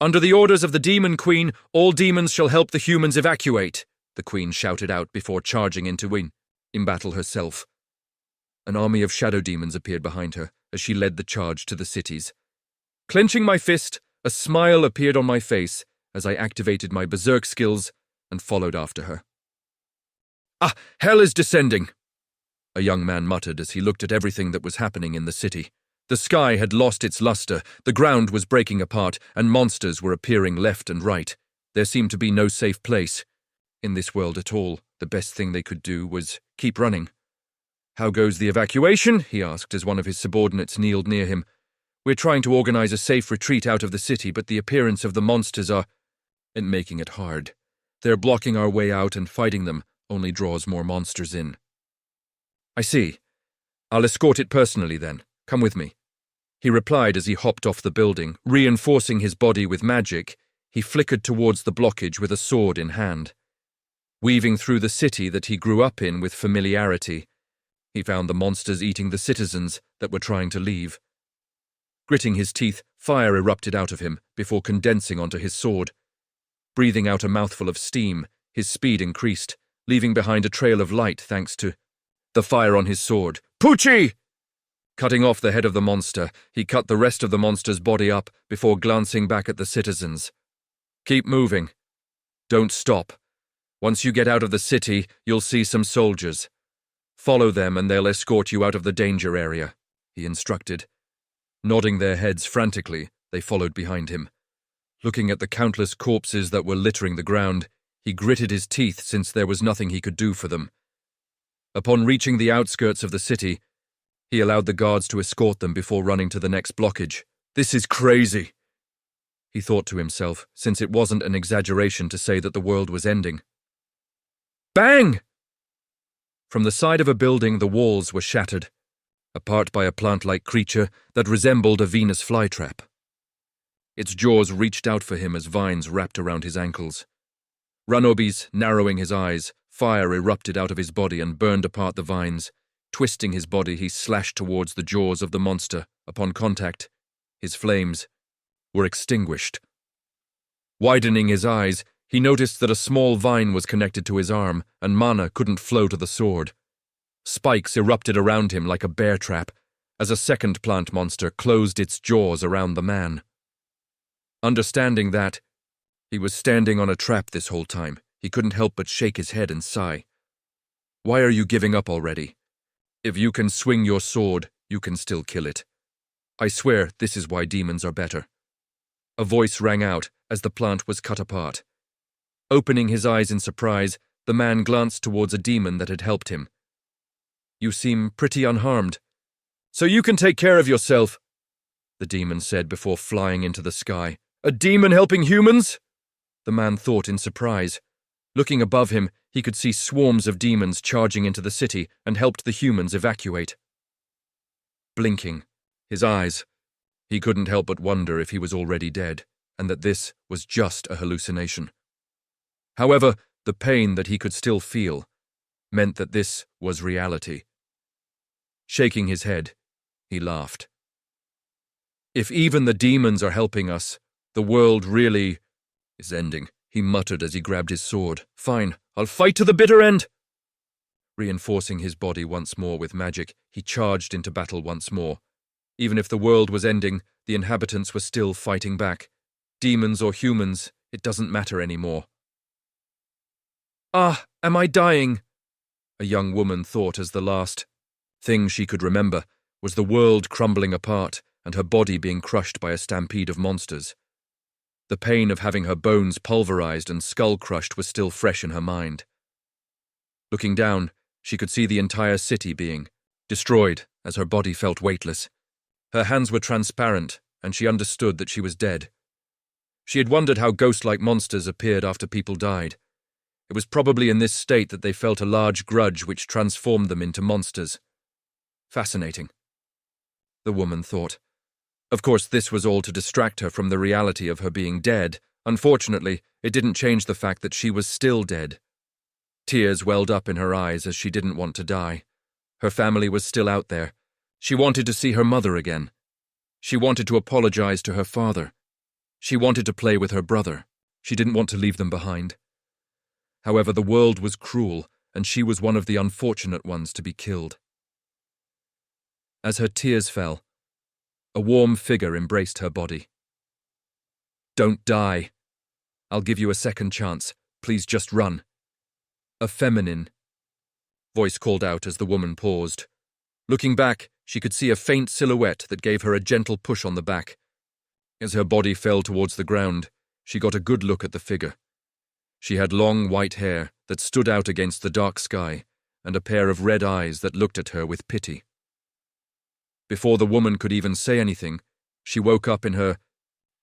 Under the orders of the Demon Queen, all demons shall help the humans evacuate, the Queen shouted out before charging into in battle herself. An army of shadow demons appeared behind her as she led the charge to the cities. Clenching my fist, a smile appeared on my face as I activated my berserk skills and followed after her. Ah, hell is descending, a young man muttered as he looked at everything that was happening in the city. The sky had lost its luster, the ground was breaking apart, and monsters were appearing left and right. There seemed to be no safe place in this world at all. The best thing they could do was keep running. How goes the evacuation? He asked as one of his subordinates kneeled near him. We're trying to organize a safe retreat out of the city, but the appearance of the monsters are making it hard. They're blocking our way out, and fighting them only draws more monsters in. I see. I'll escort it personally then. Come with me. He replied as he hopped off the building. Reinforcing his body with magic, he flickered towards the blockage with a sword in hand. Weaving through the city that he grew up in with familiarity, he found the monsters eating the citizens that were trying to leave. Gritting his teeth, fire erupted out of him before condensing onto his sword. Breathing out a mouthful of steam, his speed increased, leaving behind a trail of light thanks to the fire on his sword. Poochie! Cutting off the head of the monster, he cut the rest of the monster's body up before glancing back at the citizens. Keep moving. Don't stop. Once you get out of the city, you'll see some soldiers. Follow them and they'll escort you out of the danger area, he instructed. Nodding their heads frantically, they followed behind him. Looking at the countless corpses that were littering the ground, he gritted his teeth since there was nothing he could do for them. Upon reaching the outskirts of the city, he allowed the guards to escort them before running to the next blockage. This is crazy, he thought to himself, since it wasn't an exaggeration to say that the world was ending. Bang! From the side of a building, the walls were shattered, apart by a plant-like creature that resembled a Venus flytrap. Its jaws reached out for him as vines wrapped around his ankles. Ranobis, narrowing his eyes, fire erupted out of his body and burned apart the vines. Twisting his body, he slashed towards the jaws of the monster. Upon contact, his flames were extinguished. Widening his eyes, he noticed that a small vine was connected to his arm, and mana couldn't flow to the sword. Spikes erupted around him like a bear trap, as a second plant monster closed its jaws around the man. Understanding that he was standing on a trap this whole time, he couldn't help but shake his head and sigh. Why are you giving up already? If you can swing your sword, you can still kill it. I swear this is why demons are better. A voice rang out as the plant was cut apart. Opening his eyes in surprise, the man glanced towards a demon that had helped him. You seem pretty unharmed. So you can take care of yourself, the demon said before flying into the sky. A demon helping humans? The man thought in surprise. Looking above him, he could see swarms of demons charging into the city and helped the humans evacuate. Blinking, his eyes, he couldn't help but wonder if he was already dead, and that this was just a hallucination. However, the pain that he could still feel meant that this was reality. Shaking his head, he laughed. If even the demons are helping us, the world really is ending, he muttered as he grabbed his sword. Fine, I'll fight to the bitter end. Reinforcing his body once more with magic, he charged into battle once more. Even if the world was ending, the inhabitants were still fighting back. Demons or humans, it doesn't matter anymore. Ah, am I dying? A young woman thought as the last thing she could remember was the world crumbling apart and her body being crushed by a stampede of monsters. The pain of having her bones pulverized and skull crushed was still fresh in her mind. Looking down, she could see the entire city being destroyed as her body felt weightless. Her hands were transparent, and she understood that she was dead. She had wondered how ghost-like monsters appeared after people died. It was probably in this state that they felt a large grudge which transformed them into monsters. Fascinating, the woman thought. Of course, this was all to distract her from the reality of her being dead, Unfortunately, it didn't change the fact that she was still dead. Tears welled up in her eyes as she didn't want to die. Her family was still out there. She wanted to see her mother again. She wanted to apologize to her father. She wanted to play with her brother. She didn't want to leave them behind. However, the world was cruel, and she was one of the unfortunate ones to be killed. As her tears fell, a warm figure embraced her body. "Don't die. I'll give you a second chance. Please just run." A feminine voice called out as the woman paused. Looking back, she could see a faint silhouette that gave her a gentle push on the back. As her body fell towards the ground, she got a good look at the figure. She had long white hair that stood out against the dark sky, and a pair of red eyes that looked at her with pity. Before the woman could even say anything, she woke up in her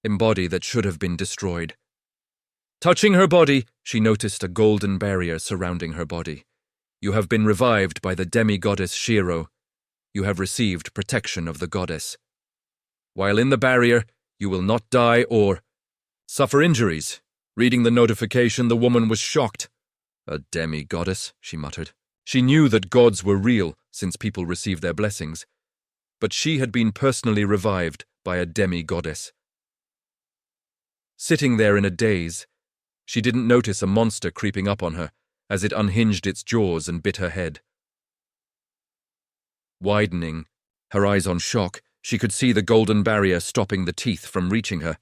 body that should have been destroyed. Touching her body, she noticed a golden barrier surrounding her body. "You have been revived by the demi-goddess Shiro. You have received protection of the goddess. While in the barrier, you will not die or suffer injuries." Reading the notification, the woman was shocked. "A demi-goddess," she muttered. She knew that gods were real, since people received their blessings. But she had been personally revived by a demi-goddess. Sitting there in a daze, she didn't notice a monster creeping up on her as it unhinged its jaws and bit her head. Widening, her eyes on shock, she could see the golden barrier stopping the teeth from reaching her.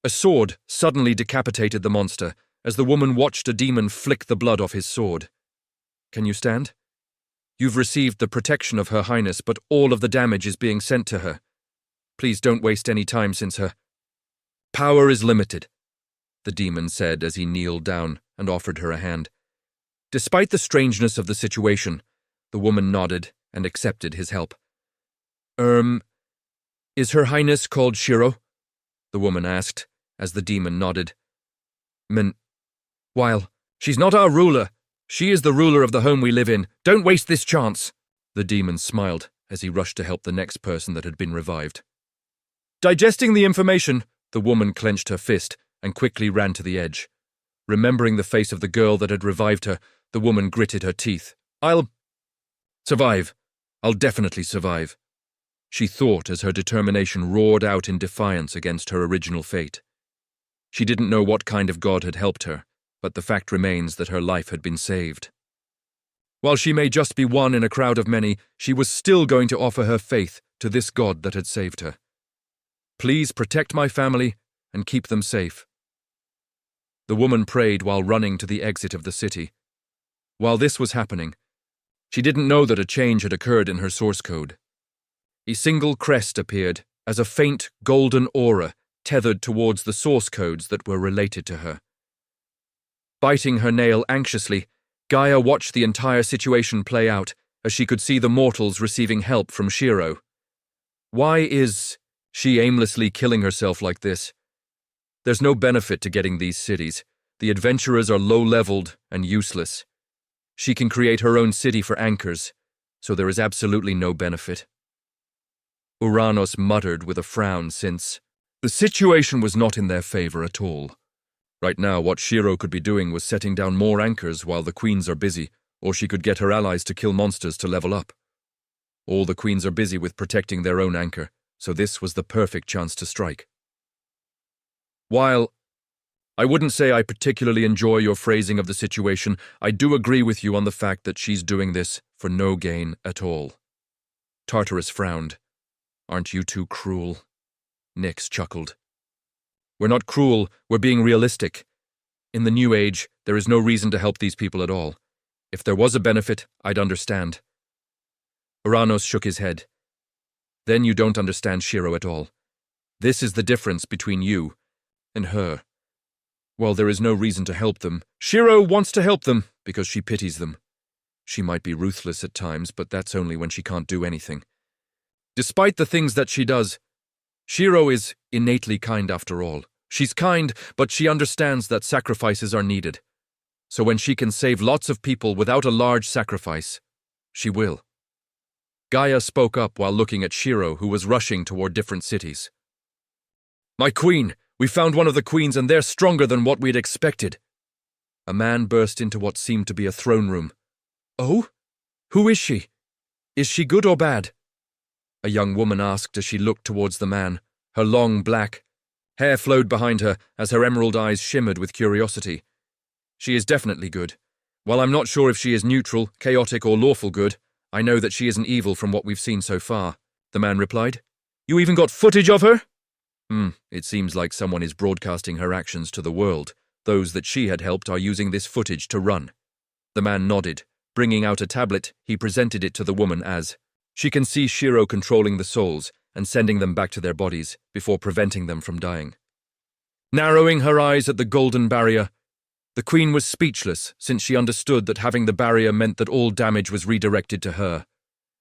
A sword suddenly decapitated the monster as the woman watched a demon flick the blood off his sword. "Can you stand? You've received the protection of Her Highness, but all of the damage is being sent to her. Please don't waste any time since her power is limited," the demon said as he kneeled down and offered her a hand. Despite the strangeness of the situation, the woman nodded and accepted his help. Is Her Highness called Shiro?" the woman asked, as the demon nodded. While she's not our ruler, she is the ruler of the home we live in. Don't waste this chance." The demon smiled as he rushed to help the next person that had been revived. Digesting the information, the woman clenched her fist and quickly ran to the edge. Remembering the face of the girl that had revived her, the woman gritted her teeth. "I'll survive. I'll definitely survive," she thought as her determination roared out in defiance against her original fate. She didn't know what kind of god had helped her, but the fact remains that her life had been saved. While she may just be one in a crowd of many, she was still going to offer her faith to this god that had saved her. "Please protect my family and keep them safe." The woman prayed while running to the exit of the city. While this was happening, she didn't know that a change had occurred in her source code. A single crest appeared as a faint golden aura tethered towards the source codes that were related to her. Biting her nail anxiously, Gaia watched the entire situation play out as she could see the mortals receiving help from Shiro. Why is she aimlessly killing herself like this? There's no benefit to getting these cities. The adventurers are low-leveled and useless. She can create her own city for anchors, so there is absolutely no benefit. Uranos muttered with a frown since the situation was not in their favor at all. Right now, what Shiro could be doing was setting down more anchors while the queens are busy, or she could get her allies to kill monsters to level up. All the queens are busy with protecting their own anchor, so this was the perfect chance to strike. While I wouldn't say I particularly enjoy your phrasing of the situation, I do agree with you on the fact that she's doing this for no gain at all. Tartarus frowned. "Aren't you too cruel?" Nyx chuckled. "We're not cruel, we're being realistic. In the New Age, there is no reason to help these people at all. If there was a benefit, I'd understand." Uranos shook his head. "Then you don't understand Shiro at all. This is the difference between you and her. While there is no reason to help them, Shiro wants to help them because she pities them. She might be ruthless at times, but that's only when she can't do anything. Despite the things that she does, Shiro is innately kind after all. She's kind, but she understands that sacrifices are needed. So when she can save lots of people without a large sacrifice, she will." Gaia spoke up while looking at Shiro, who was rushing toward different cities. "My queen, We found one of the queens and they're stronger than what we'd expected. A man burst into what seemed to be a throne room. Oh? Who is she? Is she good or bad? A young woman asked as she looked towards the man. Her long black hair flowed behind her as her emerald eyes shimmered with curiosity. She is definitely good. While I'm not sure if she is neutral, chaotic, or lawful good, I know that she isn't evil from what we've seen so far, the man replied. You even got footage of her? It seems like someone is broadcasting her actions to the world. Those that she had helped are using this footage to run. The man nodded. Bringing out a tablet, he presented it to the woman as, she can see Shiro controlling the souls and sending them back to their bodies before preventing them from dying. Narrowing her eyes at the golden barrier, the queen was speechless since she understood that having the barrier meant that all damage was redirected to her.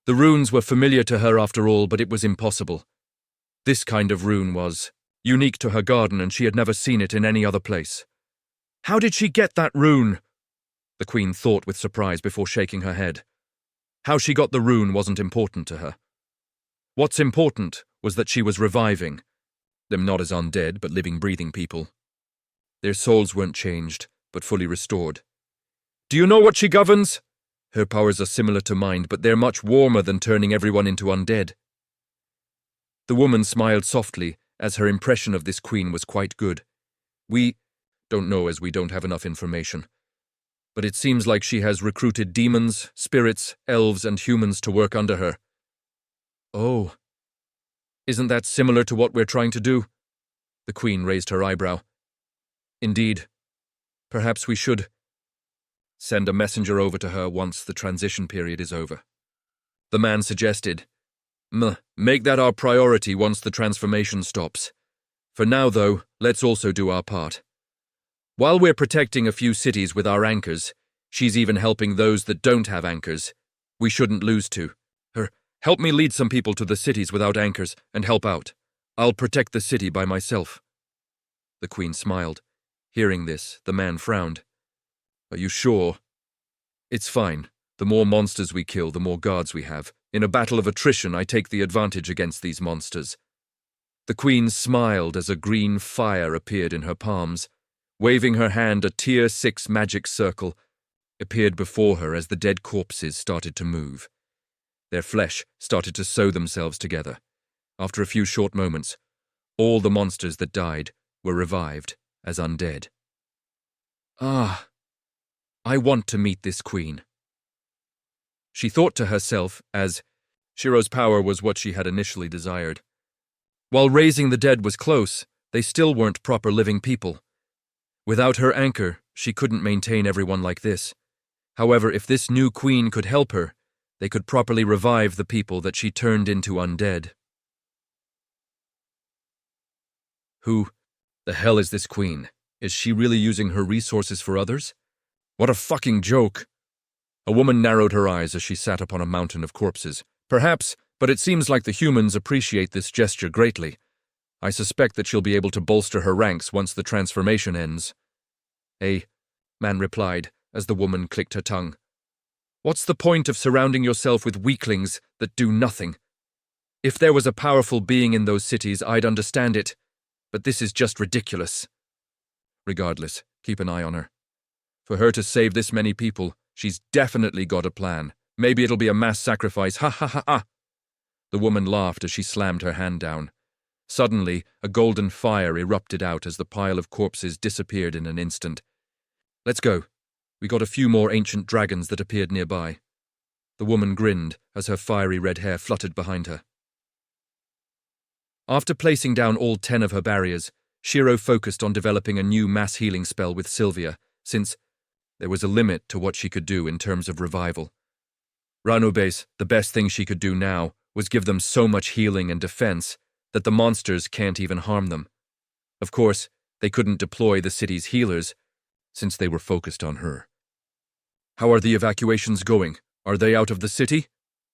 The runes were familiar to her after all, but it was impossible. This kind of rune was unique to her garden and she had never seen it in any other place. How did she get that rune? The queen thought with surprise before shaking her head. How she got the rune wasn't important to her. What's important was that she was reviving them, not as undead, but living, breathing people. Their souls weren't changed, but fully restored. Do you know what she governs? Her powers are similar to mine, but they're much warmer than turning everyone into undead. The woman smiled softly, as her impression of this queen was quite good. We don't know as we don't have enough information. But it seems like she has recruited demons, spirits, elves, and humans to work under her. Oh. Isn't that similar to what we're trying to do? The queen raised her eyebrow. Indeed. Perhaps we should send a messenger over to her once the transition period is over. The man suggested, make that our priority once the transformation stops. For now, though, let's also do our part. While we're protecting a few cities with our anchors, she's even helping those that don't have anchors. We shouldn't lose to her. Help me lead some people to the cities without anchors and help out. I'll protect the city by myself. The queen smiled. Hearing this, the man frowned. Are you sure? It's fine. The more monsters we kill, the more guards we have. In a battle of attrition, I take the advantage against these monsters. The queen smiled as a green fire appeared in her palms. Waving her hand, a tier 6 magic circle appeared before her as the dead corpses started to move. Their flesh started to sew themselves together. After a few short moments, all the monsters that died were revived as undead. Ah, I want to meet this queen. She thought to herself as Shiro's power was what she had initially desired. While raising the dead was close, they still weren't proper living people. Without her anchor, she couldn't maintain everyone like this. However, if this new queen could help her, they could properly revive the people that she turned into undead. Who the hell is this queen? Is she really using her resources for others? What a fucking joke! A woman narrowed her eyes as she sat upon a mountain of corpses. Perhaps, but it seems like the humans appreciate this gesture greatly. I suspect that she'll be able to bolster her ranks once the transformation ends. Man replied, as the woman clicked her tongue. What's the point of surrounding yourself with weaklings that do nothing? If there was a powerful being in those cities, I'd understand it, but this is just ridiculous. Regardless, keep an eye on her. For her to save this many people, she's definitely got a plan. Maybe it'll be a mass sacrifice, ha ha ha ha! The woman laughed as she slammed her hand down. Suddenly, a golden fire erupted out as the pile of corpses disappeared in an instant. Let's go. We got a few more ancient dragons that appeared nearby. The woman grinned as her fiery red hair fluttered behind her. After placing down all 10 of her barriers, Shiro focused on developing a new mass healing spell with Sylvia, since there was a limit to what she could do in terms of revival. Ranubes, the best thing she could do now, was give them so much healing and defense that the monsters can't even harm them. Of course, they couldn't deploy the city's healers, since they were focused on her. How are the evacuations going? Are they out of the city?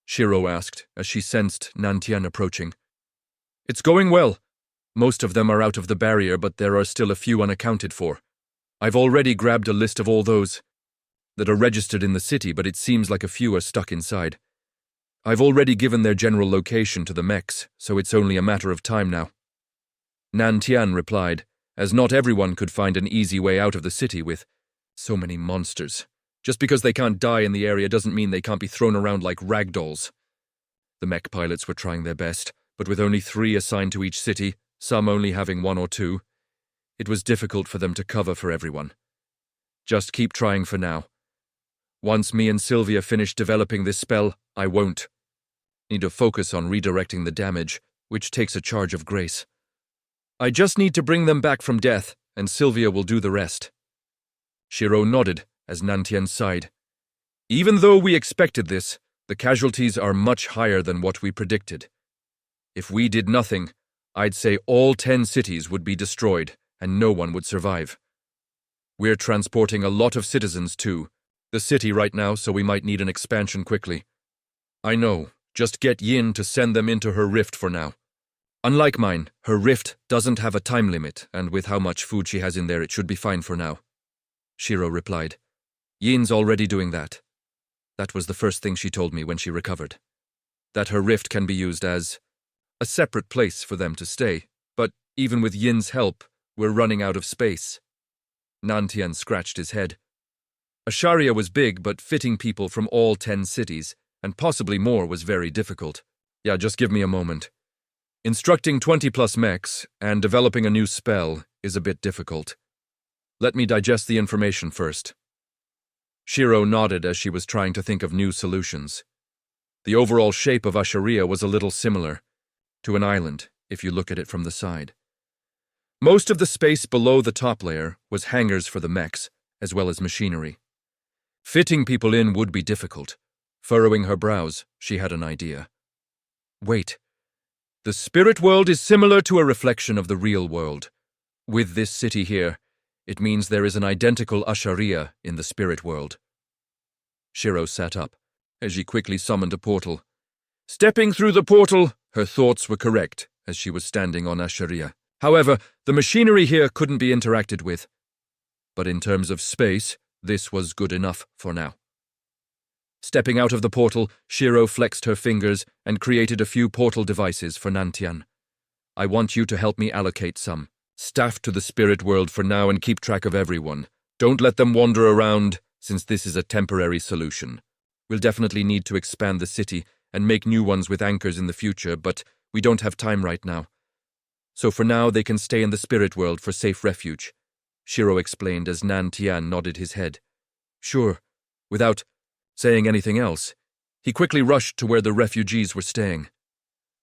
Shiro asked, as she sensed Nantian approaching. It's going well. Most of them are out of the barrier, but there are still a few unaccounted for. I've already grabbed a list of all those that are registered in the city, but it seems like a few are stuck inside. I've already given their general location to the mechs, so it's only a matter of time now. Nantian replied, as not everyone could find an easy way out of the city with so many monsters. Just because they can't die in the area doesn't mean they can't be thrown around like rag dolls. The mech pilots were trying their best, but with only 3 assigned to each city, some only having 1 or 2, it was difficult for them to cover for everyone. Just keep trying for now. Once me and Sylvia finish developing this spell, I won't. Need to focus on redirecting the damage, which takes a charge of grace. I just need to bring them back from death, and Sylvia will do the rest. Shiro nodded as Nantian sighed. Even though we expected this, the casualties are much higher than what we predicted. If we did nothing, I'd say all 10 cities would be destroyed, and no one would survive. We're transporting a lot of citizens to the city right now, so we might need an expansion quickly. I know, just get Yin to send them into her rift for now. Unlike mine, her rift doesn't have a time limit, and with how much food she has in there, it should be fine for now. Shiro replied. Yin's already doing that. That was the first thing she told me when she recovered. That her rift can be used as a separate place for them to stay, but even with Yin's help, we're running out of space. Nantian scratched his head. Asharia was big, but fitting people from all 10 cities, and possibly more, was very difficult. Yeah, just give me a moment. Instructing 20+ mechs and developing a new spell is a bit difficult. Let me digest the information first. Shiro nodded as she was trying to think of new solutions. The overall shape of Asharia was a little similar to an island, if you look at it from the side. Most of the space below the top layer was hangars for the mechs, as well as machinery. Fitting people in would be difficult. Furrowing her brows, she had an idea. Wait. The spirit world is similar to a reflection of the real world. With this city here, it means there is an identical Asharia in the spirit world. Shiro sat up, as she quickly summoned a portal. Stepping through the portal, her thoughts were correct, as she was standing on Asharia. However, the machinery here couldn't be interacted with. But in terms of space, this was good enough for now. Stepping out of the portal, Shiro flexed her fingers and created a few portal devices for Nantian. I want you to help me allocate some. Staff to the spirit world for now and keep track of everyone. Don't let them wander around, since this is a temporary solution. We'll definitely need to expand the city and make new ones with anchors in the future, but we don't have time right now. So for now, they can stay in the spirit world for safe refuge, Shiro explained as Nantian nodded his head. Sure. Without saying anything else, he quickly rushed to where the refugees were staying.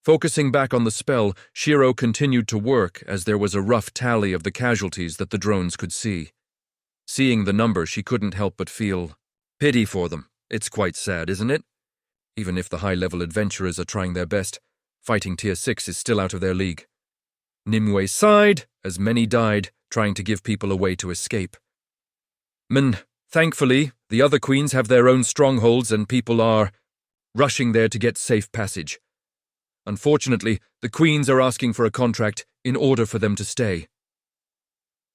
Focusing back on the spell, Shiro continued to work as there was a rough tally of the casualties that the drones could see. Seeing the number, she couldn't help but feel pity for them. It's quite sad, isn't it? Even if the high-level adventurers are trying their best, fighting Tier 6 is still out of their league. Nimue sighed as many died, trying to give people a way to escape. Thankfully, the other queens have their own strongholds and people are rushing there to get safe passage. Unfortunately, the queens are asking for a contract in order for them to stay.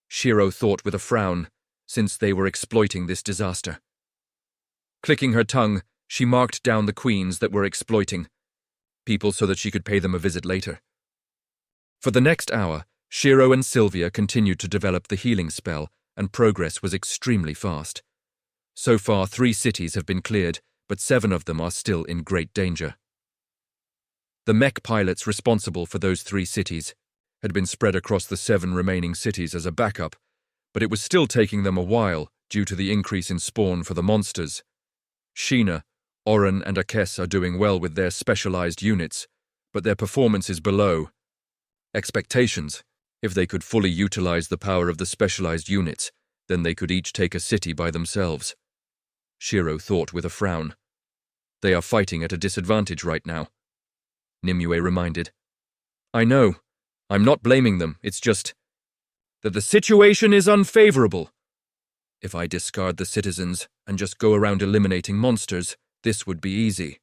Shiro thought with a frown, since they were exploiting this disaster. Clicking her tongue, she marked down the queens that were exploiting people so that she could pay them a visit later. For the next hour, Shiro and Sylvia continued to develop the healing spell, and progress was extremely fast. So far, 3 cities have been cleared, but 7 of them are still in great danger. The mech pilots responsible for those 3 cities had been spread across the 7 remaining cities as a backup, but it was still taking them a while due to the increase in spawn for the monsters. Sheena, Oren, and Akes are doing well with their specialized units, but their performance is below expectations. If they could fully utilize the power of the specialized units, then they could each take a city by themselves. Shiro thought with a frown. They are fighting at a disadvantage right now. Nimue reminded. I know. I'm not blaming them, it's just that the situation is unfavorable. If I discard the citizens and just go around eliminating monsters, this would be easy.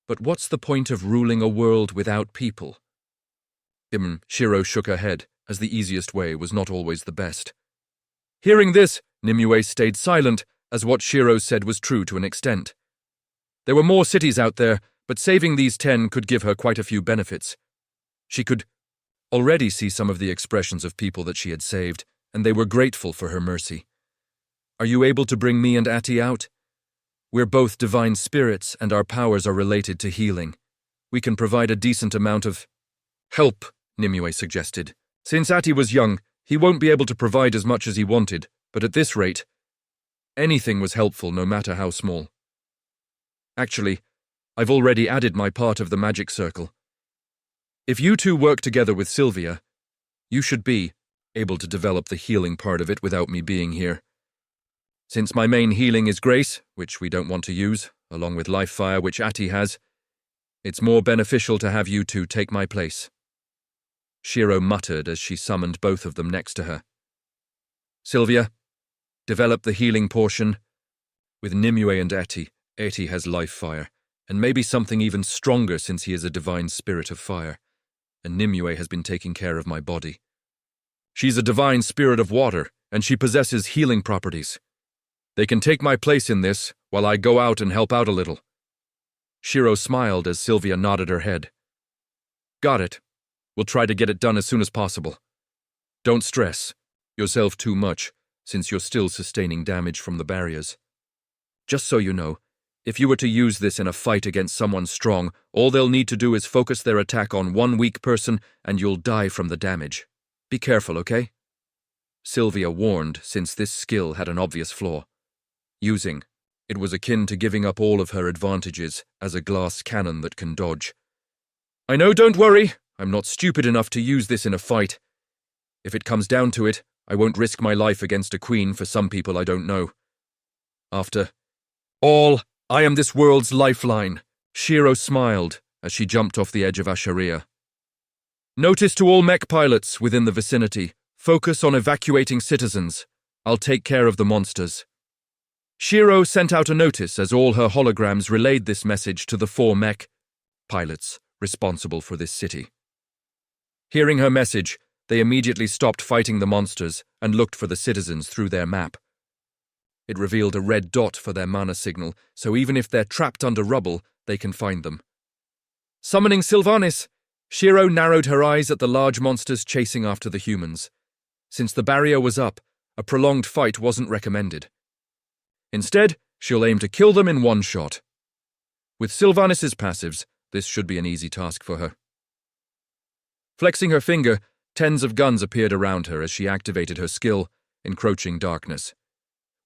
But what's the point of ruling a world without people? Shiro shook her head, as the easiest way was not always the best. Hearing this, Nimue stayed silent, as what Shiro said was true to an extent. There were more cities out there, but saving these 10 could give her quite a few benefits. She could already see some of the expressions of people that she had saved, and they were grateful for her mercy. Are you able to bring me and Ati out? We're both divine spirits, and our powers are related to healing. We can provide a decent amount of help, Nimue suggested. Since Ati was young, he won't be able to provide as much as he wanted, but at this rate, anything was helpful, no matter how small. Actually, I've already added my part of the magic circle. If you two work together with Sylvia, you should be able to develop the healing part of it without me being here. Since my main healing is grace, which we don't want to use, along with life fire, which Ati has, it's more beneficial to have you two take my place. Shiro muttered as she summoned both of them next to her. Sylvia, develop the healing portion. With Nimue and Ati has life fire, and maybe something even stronger since he is a divine spirit of fire, and Nimue has been taking care of my body. She's a divine spirit of water, and she possesses healing properties. They can take my place in this, while I go out and help out a little. Shiro smiled as Sylvia nodded her head. Got it. We'll try to get it done as soon as possible. Don't stress yourself too much, since you're still sustaining damage from the barriers. Just so you know, if you were to use this in a fight against someone strong, all they'll need to do is focus their attack on one weak person, and you'll die from the damage. Be careful, okay? Sylvia warned, since this skill had an obvious flaw. Using it was akin to giving up all of her advantages as a glass cannon that can dodge. I know, don't worry. I'm not stupid enough to use this in a fight. If it comes down to it, I won't risk my life against a queen for some people I don't know. After all, I am this world's lifeline. Shiro smiled as she jumped off the edge of Asharia. Notice to all mech pilots within the vicinity. Focus on evacuating citizens. I'll take care of the monsters. Shiro sent out a notice as all her holograms relayed this message to the 4 mech pilots responsible for this city. Hearing her message, they immediately stopped fighting the monsters and looked for the citizens through their map. It revealed a red dot for their mana signal, so even if they're trapped under rubble, they can find them. Summoning Sylvanis, Shiro narrowed her eyes at the large monsters chasing after the humans. Since the barrier was up, a prolonged fight wasn't recommended. Instead, she'll aim to kill them in one shot. With Sylvanis's passives, this should be an easy task for her. Flexing her finger, tens of guns appeared around her as she activated her skill, Encroaching Darkness.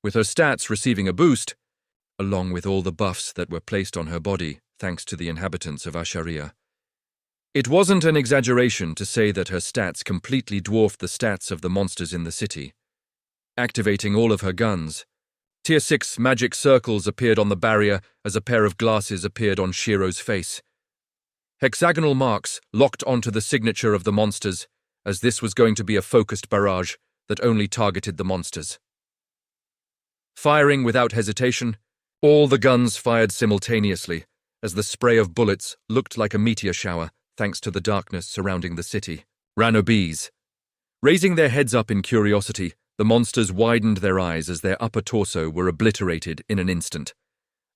With her stats receiving a boost, along with all the buffs that were placed on her body thanks to the inhabitants of Asharia. It wasn't an exaggeration to say that her stats completely dwarfed the stats of the monsters in the city. Activating all of her guns, Tier 6 magic circles appeared on the barrier as a pair of glasses appeared on Shiro's face. Hexagonal marks locked onto the signature of the monsters, as this was going to be a focused barrage that only targeted the monsters. Firing without hesitation, all the guns fired simultaneously, as the spray of bullets looked like a meteor shower thanks to the darkness surrounding the city. Ranobis. Raising their heads up in curiosity, the monsters widened their eyes as their upper torso were obliterated in an instant.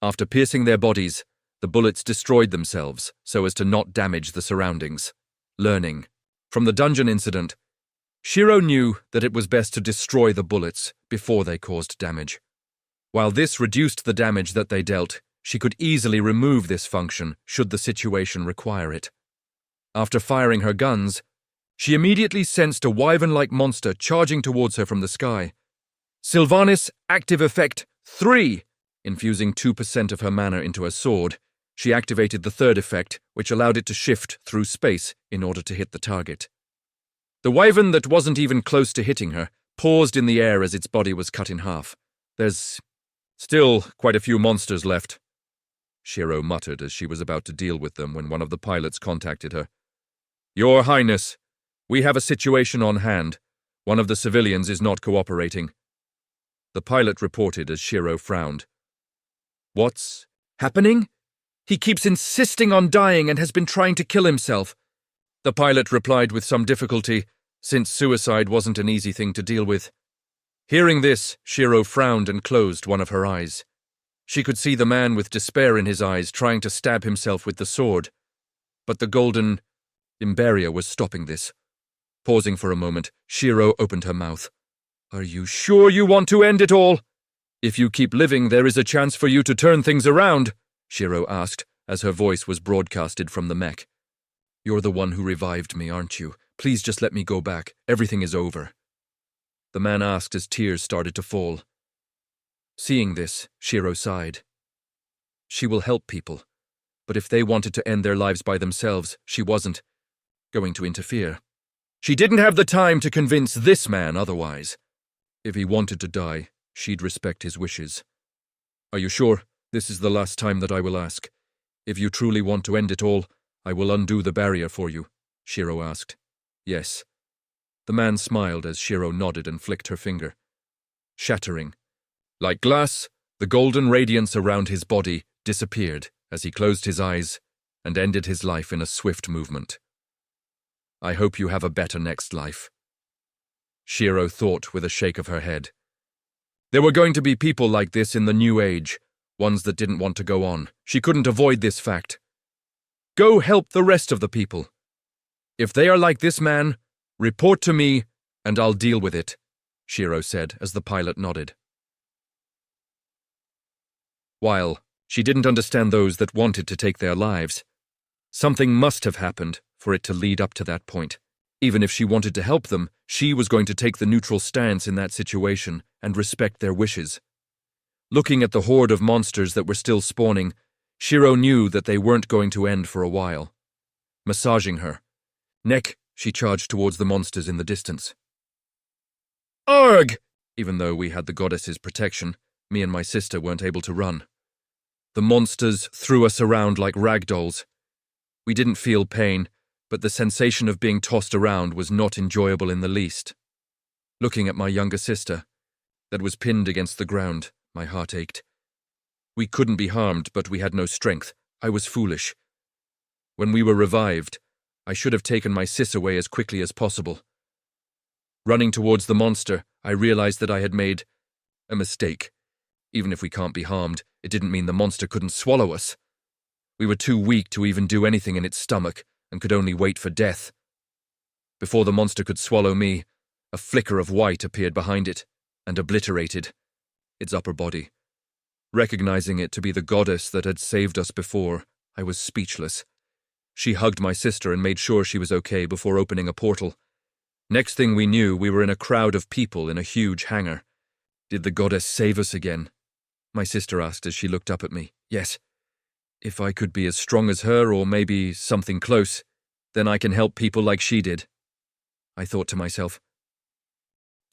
After piercing their bodies, the bullets destroyed themselves so as to not damage the surroundings. Learning from the dungeon incident, Shiro knew that it was best to destroy the bullets before they caused damage. While this reduced the damage that they dealt, she could easily remove this function should the situation require it. After firing her guns, she immediately sensed a wyvern-like monster charging towards her from the sky. Sylvanis Active Effect 3! Infusing 2% of her mana into her sword, she activated the third effect, which allowed it to shift through space in order to hit the target. The wyvern that wasn't even close to hitting her paused in the air as its body was cut in half. There's still quite a few monsters left, Shiro muttered as she was about to deal with them when one of the pilots contacted her. Your Highness, we have a situation on hand. One of the civilians is not cooperating. The pilot reported as Shiro frowned. What's happening? He keeps insisting on dying and has been trying to kill himself. The pilot replied with some difficulty, since suicide wasn't an easy thing to deal with. Hearing this, Shiro frowned and closed one of her eyes. She could see the man with despair in his eyes trying to stab himself with the sword. But the golden Imberia was stopping this. Pausing for a moment, Shiro opened her mouth. "Are you sure you want to end it all? If you keep living, there is a chance for you to turn things around," Shiro asked, as her voice was broadcasted from the mech. "You're the one who revived me, aren't you? Please just let me go back. Everything is over," the man asked as tears started to fall. Seeing this, Shiro sighed. She will help people, but if they wanted to end their lives by themselves, she wasn't going to interfere. She didn't have the time to convince this man otherwise. If he wanted to die, she'd respect his wishes. "Are you sure? This is the last time that I will ask. If you truly want to end it all, I will undo the barrier for you," Shiro asked. "Yes." The man smiled as Shiro nodded and flicked her finger. Shattering. Like glass, the golden radiance around his body disappeared as he closed his eyes and ended his life in a swift movement. "I hope you have a better next life," Shiro thought with a shake of her head. There were going to be people like this in the new age, ones that didn't want to go on. She couldn't avoid this fact. "Go help the rest of the people. If they are like this man, report to me and I'll deal with it," Shiro said as the pilot nodded. While she didn't understand those that wanted to take their lives, something must have happened for it to lead up to that point. Even if she wanted to help them, she was going to take the neutral stance in that situation and respect their wishes. Looking at the horde of monsters that were still spawning, Shiro knew that they weren't going to end for a while. Massaging her neck, she charged towards the monsters in the distance. "Arg!" Even though we had the goddess's protection, me and my sister weren't able to run. The monsters threw us around like ragdolls. We didn't feel pain, but the sensation of being tossed around was not enjoyable in the least. Looking at my younger sister, that was pinned against the ground, my heart ached. We couldn't be harmed, but we had no strength. I was foolish. When we were revived, I should have taken my sis away as quickly as possible. Running towards the monster, I realized that I had made a mistake. Even if we can't be harmed, it didn't mean the monster couldn't swallow us. We were too weak to even do anything in its stomach and could only wait for death. Before the monster could swallow me, a flicker of white appeared behind it and obliterated its upper body. Recognizing it to be the goddess that had saved us before, I was speechless. She hugged my sister and made sure she was okay before opening a portal. Next thing we knew, we were in a crowd of people in a huge hangar. Did the goddess save us again? My sister asked as she looked up at me. Yes. If I could be as strong as her, or maybe something close, then I can help people like she did, I thought to myself.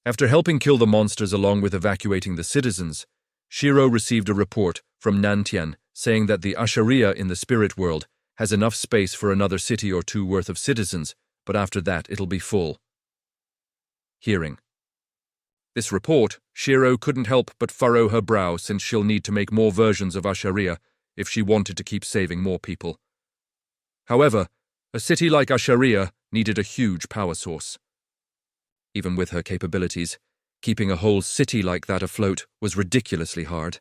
After helping kill the monsters along with evacuating the citizens, Shiro received a report from Nantian saying that the Asharia in the spirit world has enough space for another city or two worth of citizens, but after that it'll be full. Hearing this report, Shiro couldn't help but furrow her brow, since she'll need to make more versions of Asharia if she wanted to keep saving more people. However, a city like Asharia needed a huge power source. Even with her capabilities, keeping a whole city like that afloat was ridiculously hard,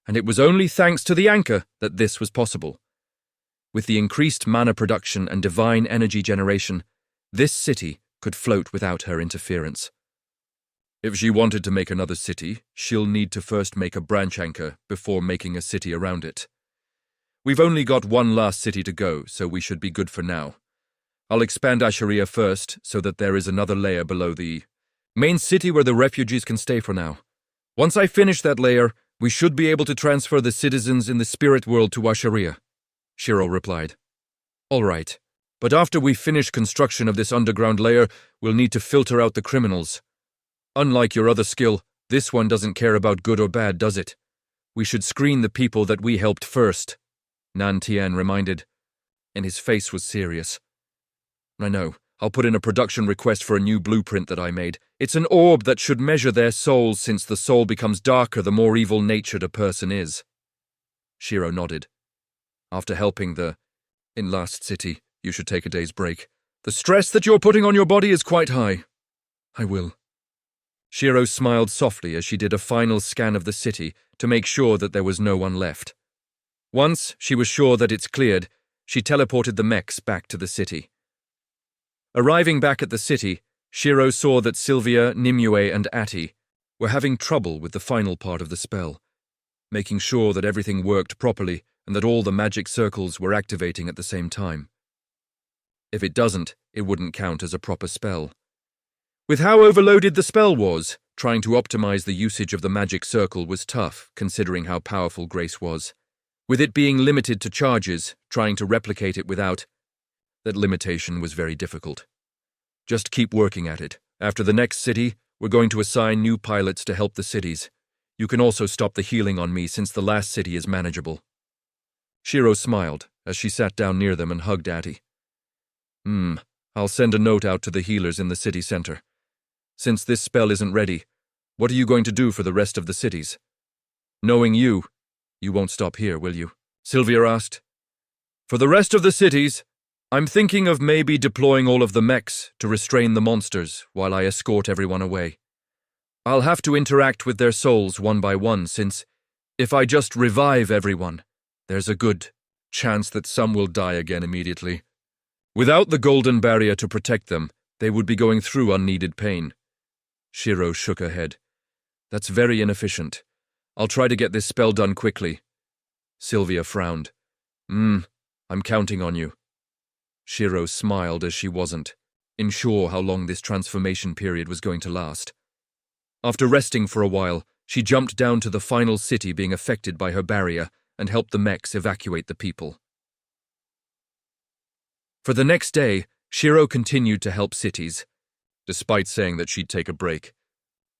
and it was only thanks to the anchor that this was possible. With the increased mana production and divine energy generation, this city could float without her interference. If she wanted to make another city, she'll need to first make a branch anchor before making a city around it. We've only got one last city to go, so we should be good for now. I'll expand Asharia first, so that there is another layer below the main city where the refugees can stay for now. Once I finish that layer, we should be able to transfer the citizens in the spirit world to Asharia, Shiro replied. All right, but after we finish construction of this underground layer, we'll need to filter out the criminals. Unlike your other skill, this one doesn't care about good or bad, does it? We should screen the people that we helped first, Nan Tian reminded, and his face was serious. I know. I'll put in a production request for a new blueprint that I made. It's an orb that should measure their souls, since the soul becomes darker the more evil-natured a person is. Shiro nodded. After helping in last city, you should take a day's break. The stress that you're putting on your body is quite high. I will. Shiro smiled softly as she did a final scan of the city to make sure that there was no one left. Once she was sure that it's cleared, she teleported the mechs back to the city. Arriving back at the city, Shiro saw that Sylvia, Nimue, and Ati were having trouble with the final part of the spell, making sure that everything worked properly and that all the magic circles were activating at the same time. If it doesn't, it wouldn't count as a proper spell. With how overloaded the spell was, trying to optimize the usage of the magic circle was tough, considering how powerful Grace was. With it being limited to charges, trying to replicate it without that limitation was very difficult. Just keep working at it. After the next city, we're going to assign new pilots to help the cities. You can also stop the healing on me since the last city is manageable. Shiro smiled as she sat down near them and hugged Ati. I'll send a note out to the healers in the city center. Since this spell isn't ready, what are you going to do for the rest of the cities? Knowing you won't stop here, will you? Sylvia asked. For the rest of the cities, I'm thinking of maybe deploying all of the mechs to restrain the monsters while I escort everyone away. I'll have to interact with their souls one by one since, if I just revive everyone, there's a good chance that some will die again immediately. Without the golden barrier to protect them, they would be going through unneeded pain. Shiro shook her head. That's very inefficient. I'll try to get this spell done quickly. Sylvia frowned. I'm counting on you. Shiro smiled as she wasn't, unsure how long this transformation period was going to last. After resting for a while, she jumped down to the final city being affected by her barrier and helped the mechs evacuate the people. For the next day, Shiro continued to help cities, despite saying that she'd take a break.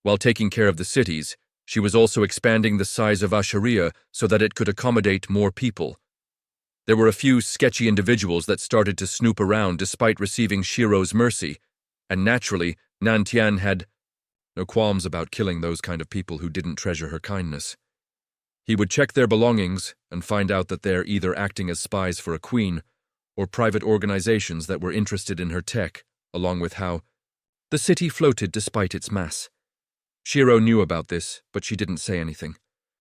While taking care of the cities, she was also expanding the size of Asheria so that it could accommodate more people. There were a few sketchy individuals that started to snoop around despite receiving Shiro's mercy, and naturally, Nantian had no qualms about killing those kind of people who didn't treasure her kindness. He would check their belongings and find out that they're either acting as spies for a queen or private organizations that were interested in her tech, along with how the city floated despite its mass. Shiro knew about this, but she didn't say anything.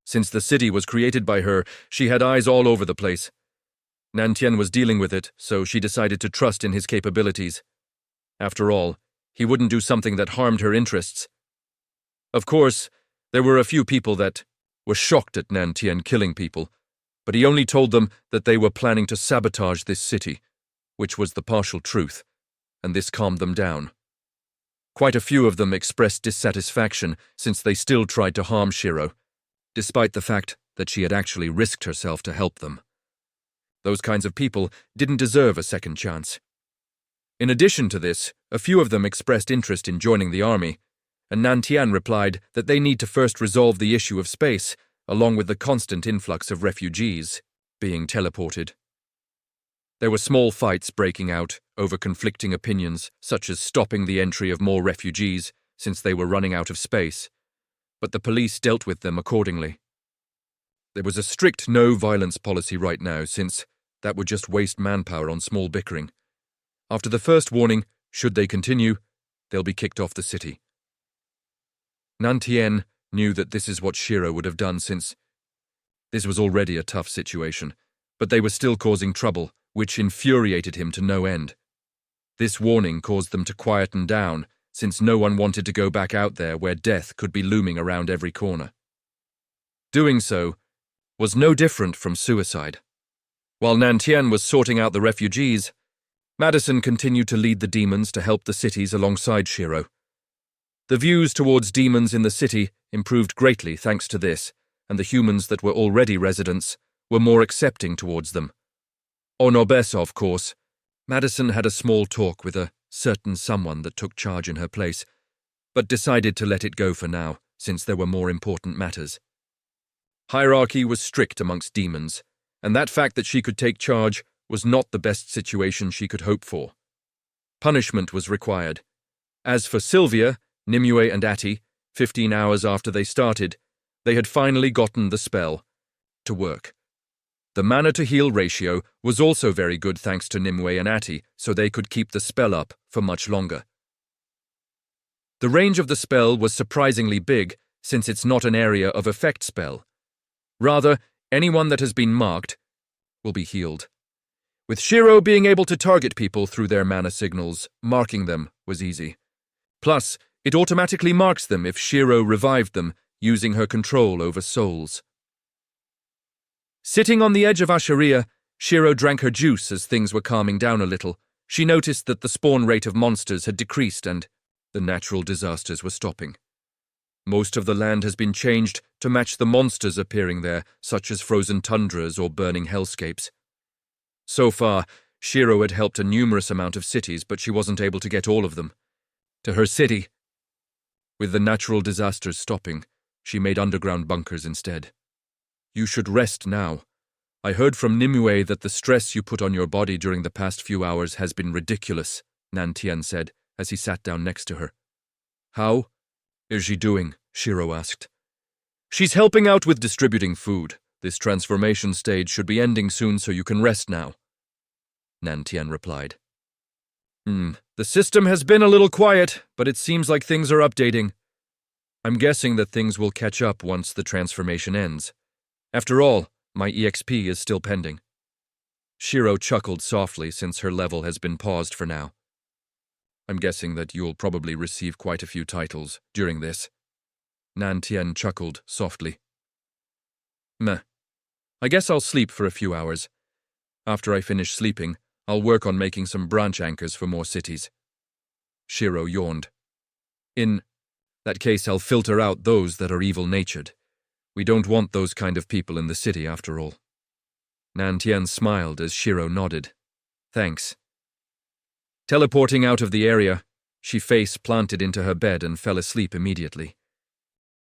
Since the city was created by her, she had eyes all over the place. Nantian was dealing with it, so she decided to trust in his capabilities. After all, he wouldn't do something that harmed her interests. Of course, there were a few people that were shocked at Nantian killing people, but he only told them that they were planning to sabotage this city, which was the partial truth, and this calmed them down. Quite a few of them expressed dissatisfaction since they still tried to harm Shiro, despite the fact that she had actually risked herself to help them. Those kinds of people didn't deserve a second chance. In addition to this, a few of them expressed interest in joining the army, and Nantian replied that they need to first resolve the issue of space, along with the constant influx of refugees being teleported. There were small fights breaking out over conflicting opinions, such as stopping the entry of more refugees since they were running out of space, but the police dealt with them accordingly. There was a strict no-violence policy right now since that would just waste manpower on small bickering. After the first warning, should they continue, they'll be kicked off the city. Nantian knew that this is what Shiro would have done since this was already a tough situation, but they were still causing trouble, which infuriated him to no end. This warning caused them to quieten down, since no one wanted to go back out there where death could be looming around every corner. Doing so was no different from suicide. While Nantian was sorting out the refugees, Madison continued to lead the demons to help the cities alongside Shiro. The views towards demons in the city improved greatly thanks to this, and the humans that were already residents were more accepting towards them. On Obes, of course, Madison had a small talk with a certain someone that took charge in her place, but decided to let it go for now, since there were more important matters. Hierarchy was strict amongst demons, and that fact that she could take charge was not the best situation she could hope for. Punishment was required. As for Sylvia, Nimue and Ati, 15 hours after they started, they had finally gotten the spell to work. The mana-to-heal ratio was also very good thanks to Nimue and Ati, so they could keep the spell up for much longer. The range of the spell was surprisingly big, since it's not an area of effect spell. Rather, anyone that has been marked will be healed. With Shiro being able to target people through their mana signals, marking them was easy. Plus, it automatically marks them if Shiro revived them, using her control over souls. Sitting on the edge of Asheria, Shiro drank her juice as things were calming down a little. She noticed that the spawn rate of monsters had decreased and the natural disasters were stopping. Most of the land has been changed to match the monsters appearing there, such as frozen tundras or burning hellscapes. So far, Shiro had helped a numerous amount of cities, but she wasn't able to get all of them. To her city, with the natural disasters stopping, she made underground bunkers instead. You should rest now. I heard from Nimue that the stress you put on your body during the past few hours has been ridiculous, Nantian said, as he sat down next to her. How is she doing? Shiro asked. She's helping out with distributing food. This transformation stage should be ending soon, so you can rest now, Nantian replied. The system has been a little quiet, but it seems like things are updating. I'm guessing that things will catch up once the transformation ends. After all, my EXP is still pending. Shiro chuckled softly since her level has been paused for now. I'm guessing that you'll probably receive quite a few titles during this. Nantian chuckled softly. Meh. I guess I'll sleep for a few hours. After I finish sleeping, I'll work on making some branch anchors for more cities. Shiro yawned. In that case, I'll filter out those that are evil-natured. We don't want those kind of people in the city, after all. Nantian smiled as Shiro nodded. Thanks. Teleporting out of the area, she face-planted into her bed and fell asleep immediately.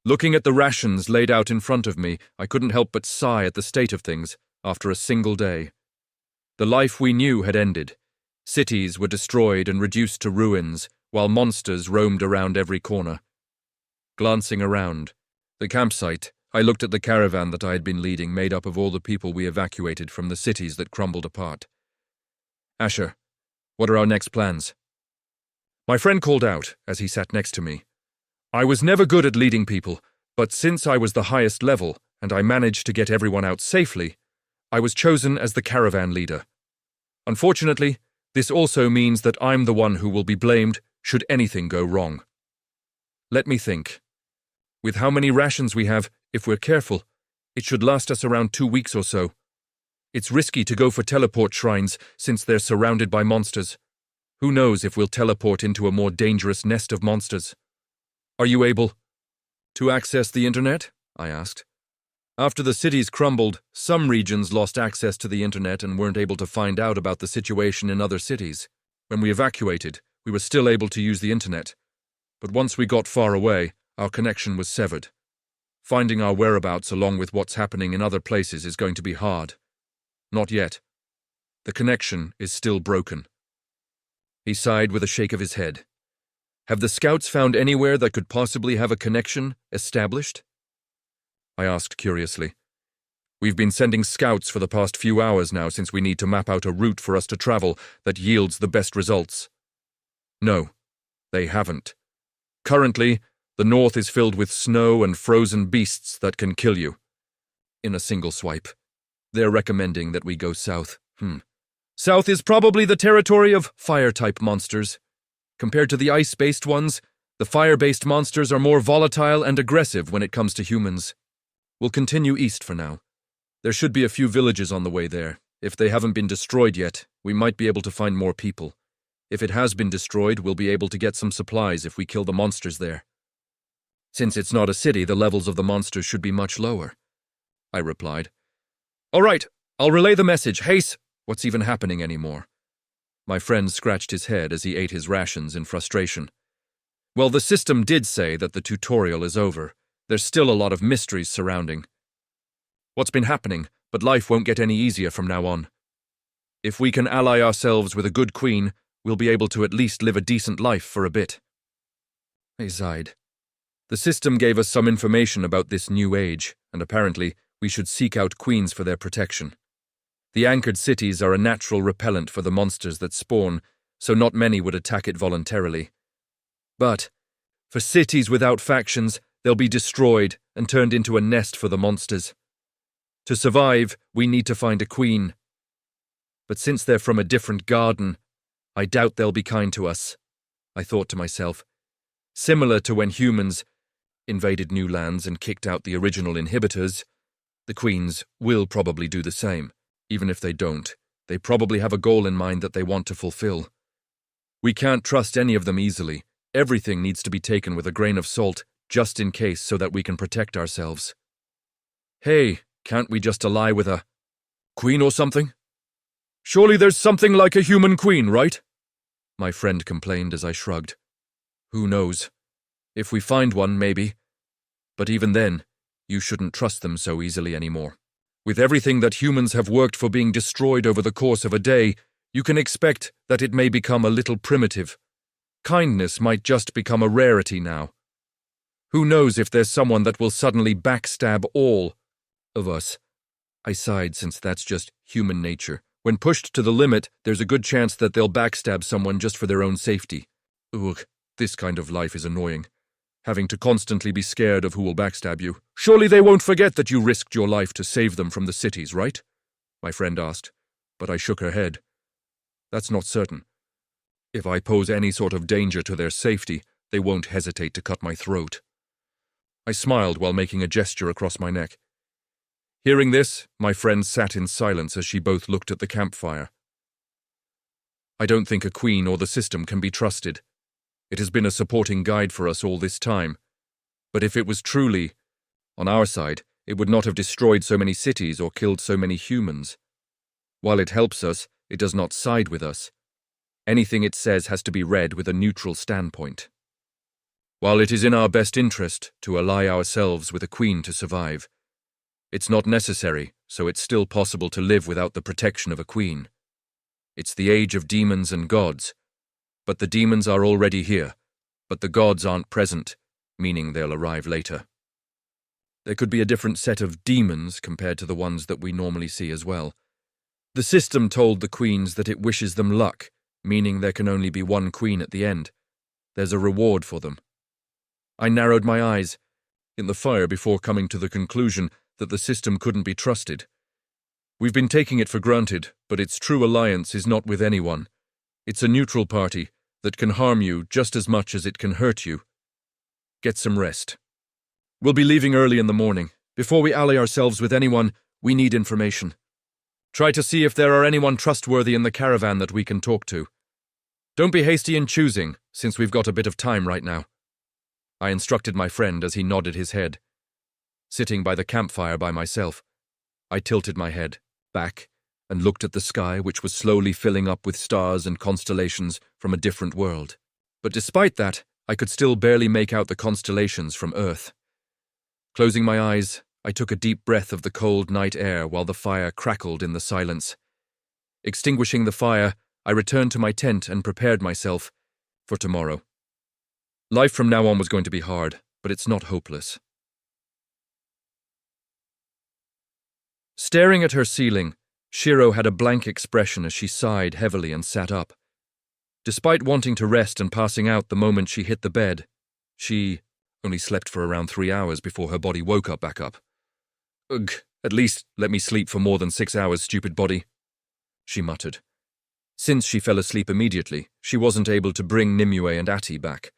Looking at the rations laid out in front of me, I couldn't help but sigh at the state of things after a single day. The life we knew had ended. Cities were destroyed and reduced to ruins, while monsters roamed around every corner. Glancing around the campsite, I looked at the caravan that I had been leading, made up of all the people we evacuated from the cities that crumbled apart. Asher, what are our next plans? My friend called out as he sat next to me. I was never good at leading people, but since I was the highest level and I managed to get everyone out safely, I was chosen as the caravan leader. Unfortunately, this also means that I'm the one who will be blamed should anything go wrong. Let me think. With how many rations we have, if we're careful, it should last us around 2 weeks or so. It's risky to go for teleport shrines since they're surrounded by monsters. Who knows if we'll teleport into a more dangerous nest of monsters? Are you able to access the internet? I asked. After the cities crumbled, some regions lost access to the internet and weren't able to find out about the situation in other cities. When we evacuated, we were still able to use the internet. But once we got far away, our connection was severed. Finding our whereabouts along with what's happening in other places is going to be hard. Not yet. The connection is still broken. He sighed with a shake of his head. Have the scouts found anywhere that could possibly have a connection established? I asked curiously. We've been sending scouts for the past few hours now since we need to map out a route for us to travel that yields the best results. No, they haven't. Currently, the north is filled with snow and frozen beasts that can kill you. In a single swipe. They're recommending that we go south. South is probably the territory of fire-type monsters. Compared to the ice-based ones, the fire-based monsters are more volatile and aggressive when it comes to humans. We'll continue east for now. There should be a few villages on the way there. If they haven't been destroyed yet, we might be able to find more people. If it has been destroyed, we'll be able to get some supplies if we kill the monsters there. Since it's not a city, the levels of the monsters should be much lower, I replied. All right, I'll relay the message. Haste, what's even happening anymore? My friend scratched his head as he ate his rations in frustration. Well, the system did say that the tutorial is over. There's still a lot of mysteries surrounding. What's been happening, but life won't get any easier from now on. If we can ally ourselves with a good queen, we'll be able to at least live a decent life for a bit. I sighed. The system gave us some information about this new age, and apparently we should seek out queens for their protection. The anchored cities are a natural repellent for the monsters that spawn, so not many would attack it voluntarily. But, for cities without factions, they'll be destroyed and turned into a nest for the monsters. To survive, we need to find a queen. But since they're from a different garden, I doubt they'll be kind to us. I thought to myself, Similar to when humans invaded new lands and kicked out the original inhibitors, the queens will probably do the same. Even if they don't, they probably have a goal in mind that they want to fulfill. We can't trust any of them easily. Everything needs to be taken with a grain of salt, just in case, so that we can protect ourselves. Hey, can't we just ally with a queen or something? Surely there's something like a human queen, right? My friend complained as I shrugged. Who knows? If we find one, maybe. But even then, you shouldn't trust them so easily anymore. With everything that humans have worked for being destroyed over the course of a day, you can expect that it may become a little primitive. Kindness might just become a rarity now. Who knows if there's someone that will suddenly backstab all of us? I sighed, since that's just human nature. When pushed to the limit, there's a good chance that they'll backstab someone just for their own safety. Ugh, this kind of life is annoying. Having to constantly be scared of who will backstab you. Surely they won't forget that you risked your life to save them from the cities, right? My friend asked, but I shook her head. That's not certain. If I pose any sort of danger to their safety, they won't hesitate to cut my throat. I smiled while making a gesture across my neck. Hearing this, my friend sat in silence as she both looked at the campfire. I don't think a queen or the system can be trusted. It has been a supporting guide for us all this time. But if it was truly on our side, it would not have destroyed so many cities or killed so many humans. While it helps us, it does not side with us. Anything it says has to be read with a neutral standpoint. While it is in our best interest to ally ourselves with a queen to survive, it's not necessary, so it's still possible to live without the protection of a queen. It's the age of demons and gods, but the demons are already here, but the gods aren't present, meaning they'll arrive later. There could be a different set of demons compared to the ones that we normally see as well. The system told the queens that it wishes them luck, meaning there can only be one queen at the end. There's a reward for them. I narrowed my eyes in the fire before coming to the conclusion that the system couldn't be trusted. We've been taking it for granted, but its true alliance is not with anyone. It's a neutral party that can harm you just as much as it can hurt you. Get some rest. We'll be leaving early in the morning. Before we ally ourselves with anyone, we need information. Try to see if there are anyone trustworthy in the caravan that we can talk to. Don't be hasty in choosing, since we've got a bit of time right now. I instructed my friend as he nodded his head. Sitting by the campfire by myself, I tilted my head back and looked at the sky, which was slowly filling up with stars and constellations from a different world. But despite that, I could still barely make out the constellations from Earth. Closing my eyes, I took a deep breath of the cold night air while the fire crackled in the silence. Extinguishing the fire, I returned to my tent and prepared myself for tomorrow. Life from now on was going to be hard, but it's not hopeless. Staring at her ceiling, Shiro had a blank expression as she sighed heavily and sat up. Despite wanting to rest and passing out the moment she hit the bed, she only slept for around 3 hours before her body woke up back up. Ugh, at least let me sleep for more than 6 hours, stupid body, she muttered. Since she fell asleep immediately, she wasn't able to bring Nimue and Ati back,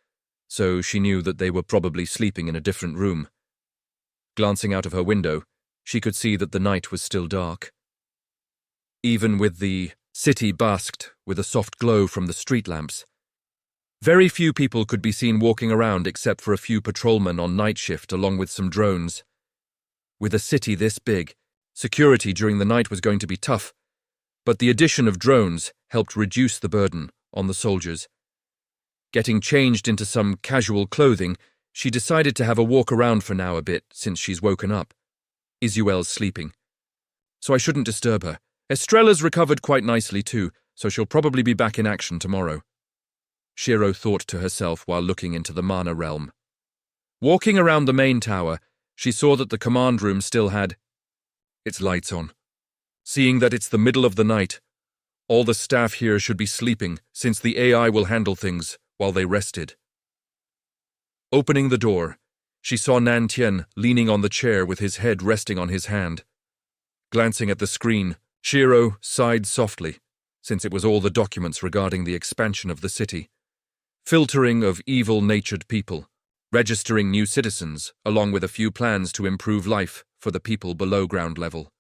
so she knew that they were probably sleeping in a different room. Glancing out of her window, she could see that the night was still dark. Even with the city basked with a soft glow from the street lamps, very few people could be seen walking around except for a few patrolmen on night shift along with some drones. With a city this big, security during the night was going to be tough, but the addition of drones helped reduce the burden on the soldiers. Getting changed into some casual clothing, she decided to have a walk around for now a bit since she's woken up. Isuel's sleeping, so I shouldn't disturb her. Estrella's recovered quite nicely too, so she'll probably be back in action tomorrow. Shiro thought to herself while looking into the Mana realm. Walking around the main tower, she saw that the command room still had its lights on. Seeing that it's the middle of the night, all the staff here should be sleeping since the AI will handle things while they rested. Opening the door, she saw Nantien leaning on the chair with his head resting on his hand. Glancing at the screen, Shiro sighed softly, since it was all the documents regarding the expansion of the city. filtering of evil-natured people, registering new citizens, along with a few plans to improve life for the people below ground level.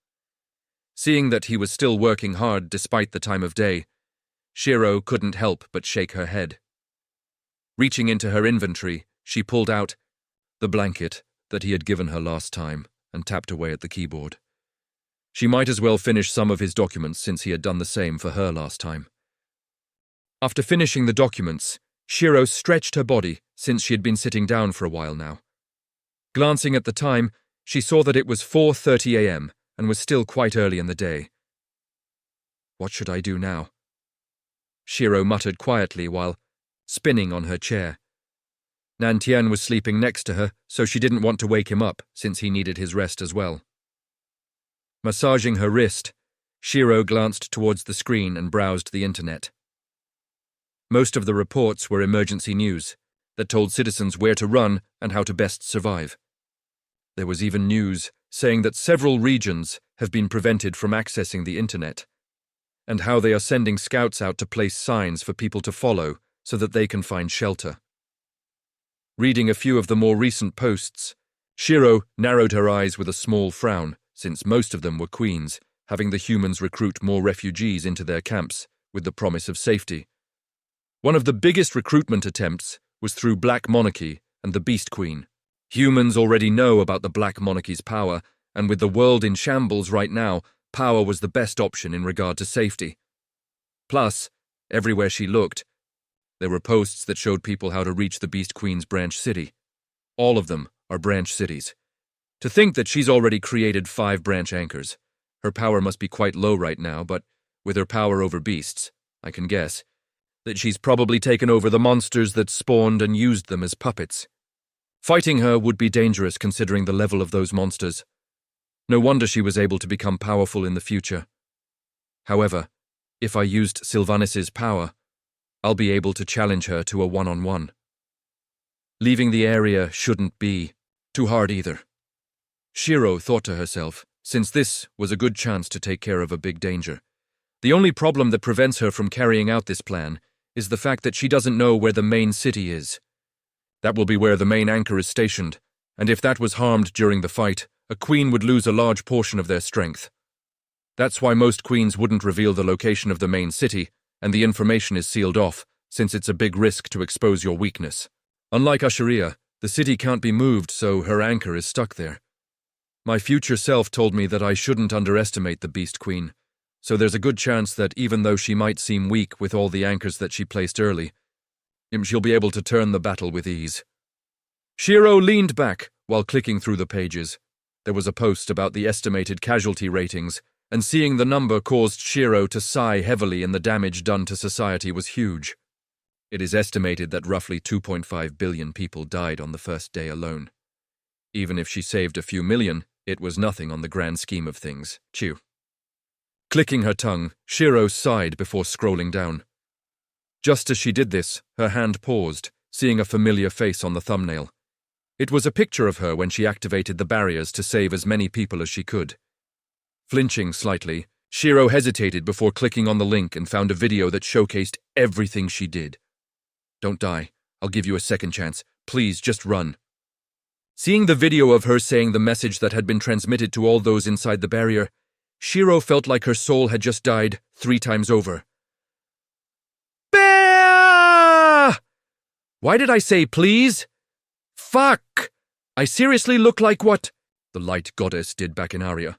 Seeing that he was still working hard despite the time of day, Shiro couldn't help but shake her head. Reaching into her inventory, she pulled out the blanket that he had given her last time and tapped away at the keyboard. She might as well finish some of his documents since he had done the same for her last time. After finishing the documents, Shiro stretched her body since she had been sitting down for a while now. Glancing at the time, she saw that it was 4:30 a.m. and was still quite early in the day. What should I do now? Shiro muttered quietly while spinning on her chair. Nantian was sleeping next to her, so she didn't want to wake him up since he needed his rest as well. Massaging her wrist, Shiro glanced towards the screen and browsed the internet. Most of the reports were emergency news that told citizens where to run and how to best survive. There was even news saying that several regions have been prevented from accessing the internet, and how they are sending scouts out to place signs for people to follow so that they can find shelter. Reading a few of the more recent posts, Shiro narrowed her eyes with a small frown, since most of them were queens, having the humans recruit more refugees into their camps with the promise of safety. One of the biggest recruitment attempts was through Black Monarchy and the Beast Queen. Humans already know about the Black Monarchy's power, and with the world in shambles right now, power was the best option in regard to safety. Plus, everywhere she looked, there were posts that showed people how to reach the Beast Queen's branch city. All of them are branch cities. To think that she's already created 5 branch anchors. Her power must be quite low right now, but with her power over beasts, I can guess that she's probably taken over the monsters that spawned and used them as puppets. Fighting her would be dangerous considering the level of those monsters. No wonder she was able to become powerful in the future. However, if I used Sylvanas' power, I'll be able to challenge her to a one-on-one. Leaving the area shouldn't be too hard either. Shiro thought to herself, since this was a good chance to take care of a big danger. The only problem that prevents her from carrying out this plan is the fact that she doesn't know where the main city is. That will be where the main anchor is stationed, and if that was harmed during the fight, a queen would lose a large portion of their strength. That's why most queens wouldn't reveal the location of the main city, and the information is sealed off, since it's a big risk to expose your weakness. Unlike Asheria, the city can't be moved, so her anchor is stuck there. My future self told me that I shouldn't underestimate the Beast Queen, so there's a good chance that even though she might seem weak with all the anchors that she placed early, she'll be able to turn the battle with ease. Shiro leaned back while clicking through the pages. There was a post about the estimated casualty ratings, and seeing the number caused Shiro to sigh heavily, and the damage done to society was huge. It is estimated that roughly 2.5 billion people died on the first day alone. Even if she saved a few million, it was nothing on the grand scheme of things. Chew. Clicking her tongue, Shiro sighed before scrolling down. Just as she did this, her hand paused, seeing a familiar face on the thumbnail. It was a picture of her when she activated the barriers to save as many people as she could. Flinching slightly, Shiro hesitated before clicking on the link and found a video that showcased everything she did. Don't die. I'll give you a second chance. Please, just run. Seeing the video of her saying the message that had been transmitted to all those inside the barrier, Shiro felt like her soul had just died 3 times over. Bear! Why did I say please? Fuck! I seriously look like what? The light goddess did back in Aria.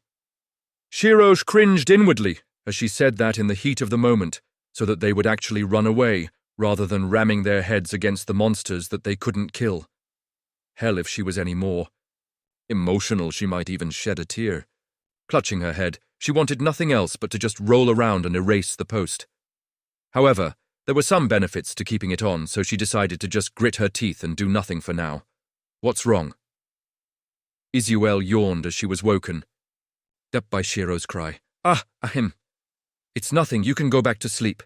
Shiro cringed inwardly as she said that in the heat of the moment, so that they would actually run away, rather than ramming their heads against the monsters that they couldn't kill. Hell, if she was any more emotional, she might even shed a tear. Clutching her head, she wanted nothing else but to just roll around and erase the post. However, there were some benefits to keeping it on, so she decided to just grit her teeth and do nothing for now. What's wrong? Izuel yawned as she was woken up by Shiro's cry. Ahem. It's nothing, you can go back to sleep.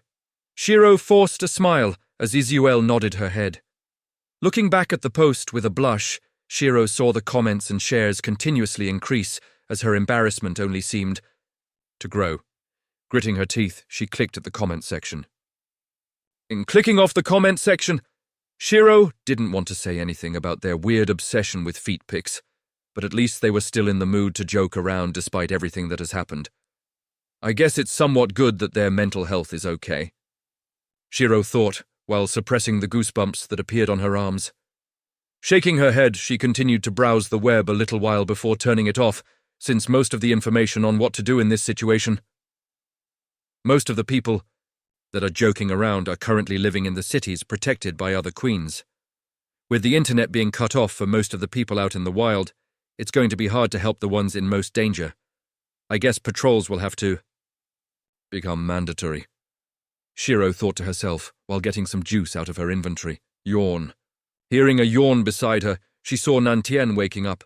Shiro forced a smile as Izuel nodded her head. Looking back at the post with a blush, Shiro saw the comments and shares continuously increase as her embarrassment only seemed to grow. Gritting her teeth, she clicked at the comment section. In clicking off the comment section, Shiro didn't want to say anything about their weird obsession with feet pics, but at least they were still in the mood to joke around despite everything that has happened. I guess it's somewhat good that their mental health is okay, Shiro thought, while suppressing the goosebumps that appeared on her arms. Shaking her head, she continued to browse the web a little while before turning it off, since most of the information on what to do in this situation. Most of the people that are joking around are currently living in the cities protected by other queens. With the internet being cut off for most of the people out in the wild, it's going to be hard to help the ones in most danger. I guess patrols will have to become mandatory, Shiro thought to herself while getting some juice out of her inventory. Yawn. Hearing a yawn beside her, she saw Nantien waking up.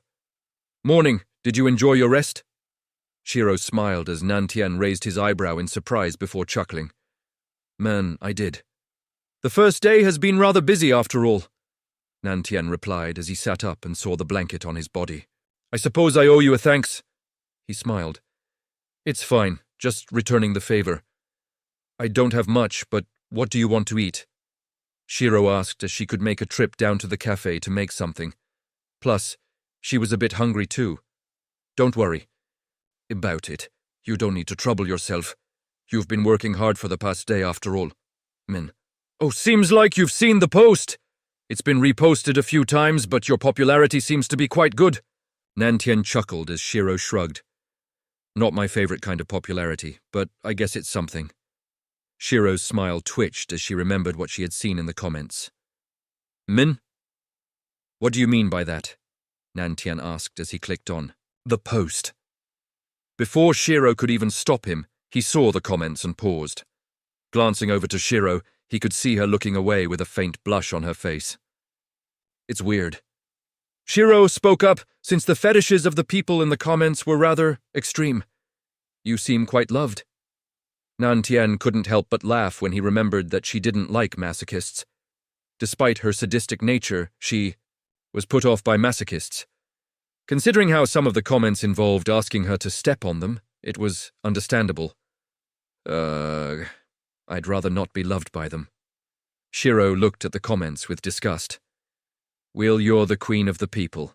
Morning, did you enjoy your rest? Shiro smiled as Nantien raised his eyebrow in surprise before chuckling. Man, I did. The first day has been rather busy after all, Nantien replied as he sat up and saw the blanket on his body. I suppose I owe you a thanks. He smiled. It's fine, just returning the favor. I don't have much, but what do you want to eat? Shiro asked as she could make a trip down to the cafe to make something. Plus, she was a bit hungry too. Don't worry about it. You don't need to trouble yourself. You've been working hard for the past day after all. Min. Oh, seems like you've seen the post. It's been reposted a few times, but your popularity seems to be quite good. Nantien chuckled as Shiro shrugged. Not my favorite kind of popularity, but I guess it's something. Shiro's smile twitched as she remembered what she had seen in the comments. Min? What do you mean by that? Nantien asked as he clicked on the post. Before Shiro could even stop him, he saw the comments and paused. Glancing over to Shiro, he could see her looking away with a faint blush on her face. It's weird. Shiro spoke up, since the fetishes of the people in the comments were rather extreme. You seem quite loved. Nantien couldn't help but laugh when he remembered that she didn't like masochists. Despite her sadistic nature, she was put off by masochists. Considering how some of the comments involved asking her to step on them, it was understandable. I'd rather not be loved by them. Shiro looked at the comments with disgust. Well, you're the queen of the people,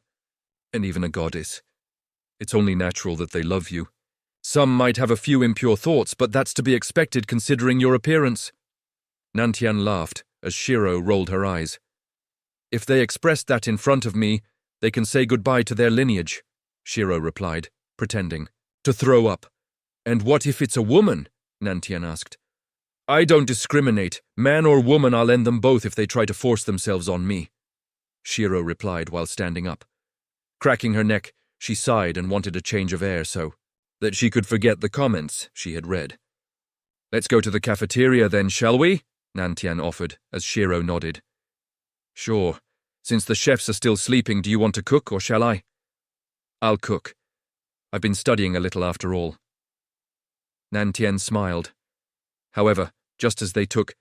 and even a goddess. It's only natural that they love you. Some might have a few impure thoughts, but that's to be expected considering your appearance. Nantien laughed as Shiro rolled her eyes. If they expressed that in front of me, they can say goodbye to their lineage, Shiro replied, pretending to throw up. And what if it's a woman? Nantien asked. I don't discriminate. Man or woman, I'll end them both if they try to force themselves on me, Shiro replied while standing up. Cracking her neck, she sighed and wanted a change of air so that she could forget the comments she had read. Let's go to the cafeteria then, shall we? Nantien offered as Shiro nodded. Sure. Since the chefs are still sleeping, do you want to cook or shall I? I'll cook. I've been studying a little after all. Nantien smiled. However, just as they took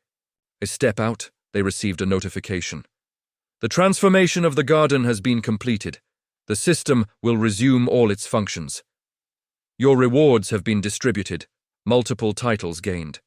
a step out, they received a notification. The transformation of the garden has been completed. The system will resume all its functions. Your rewards have been distributed. Multiple titles gained.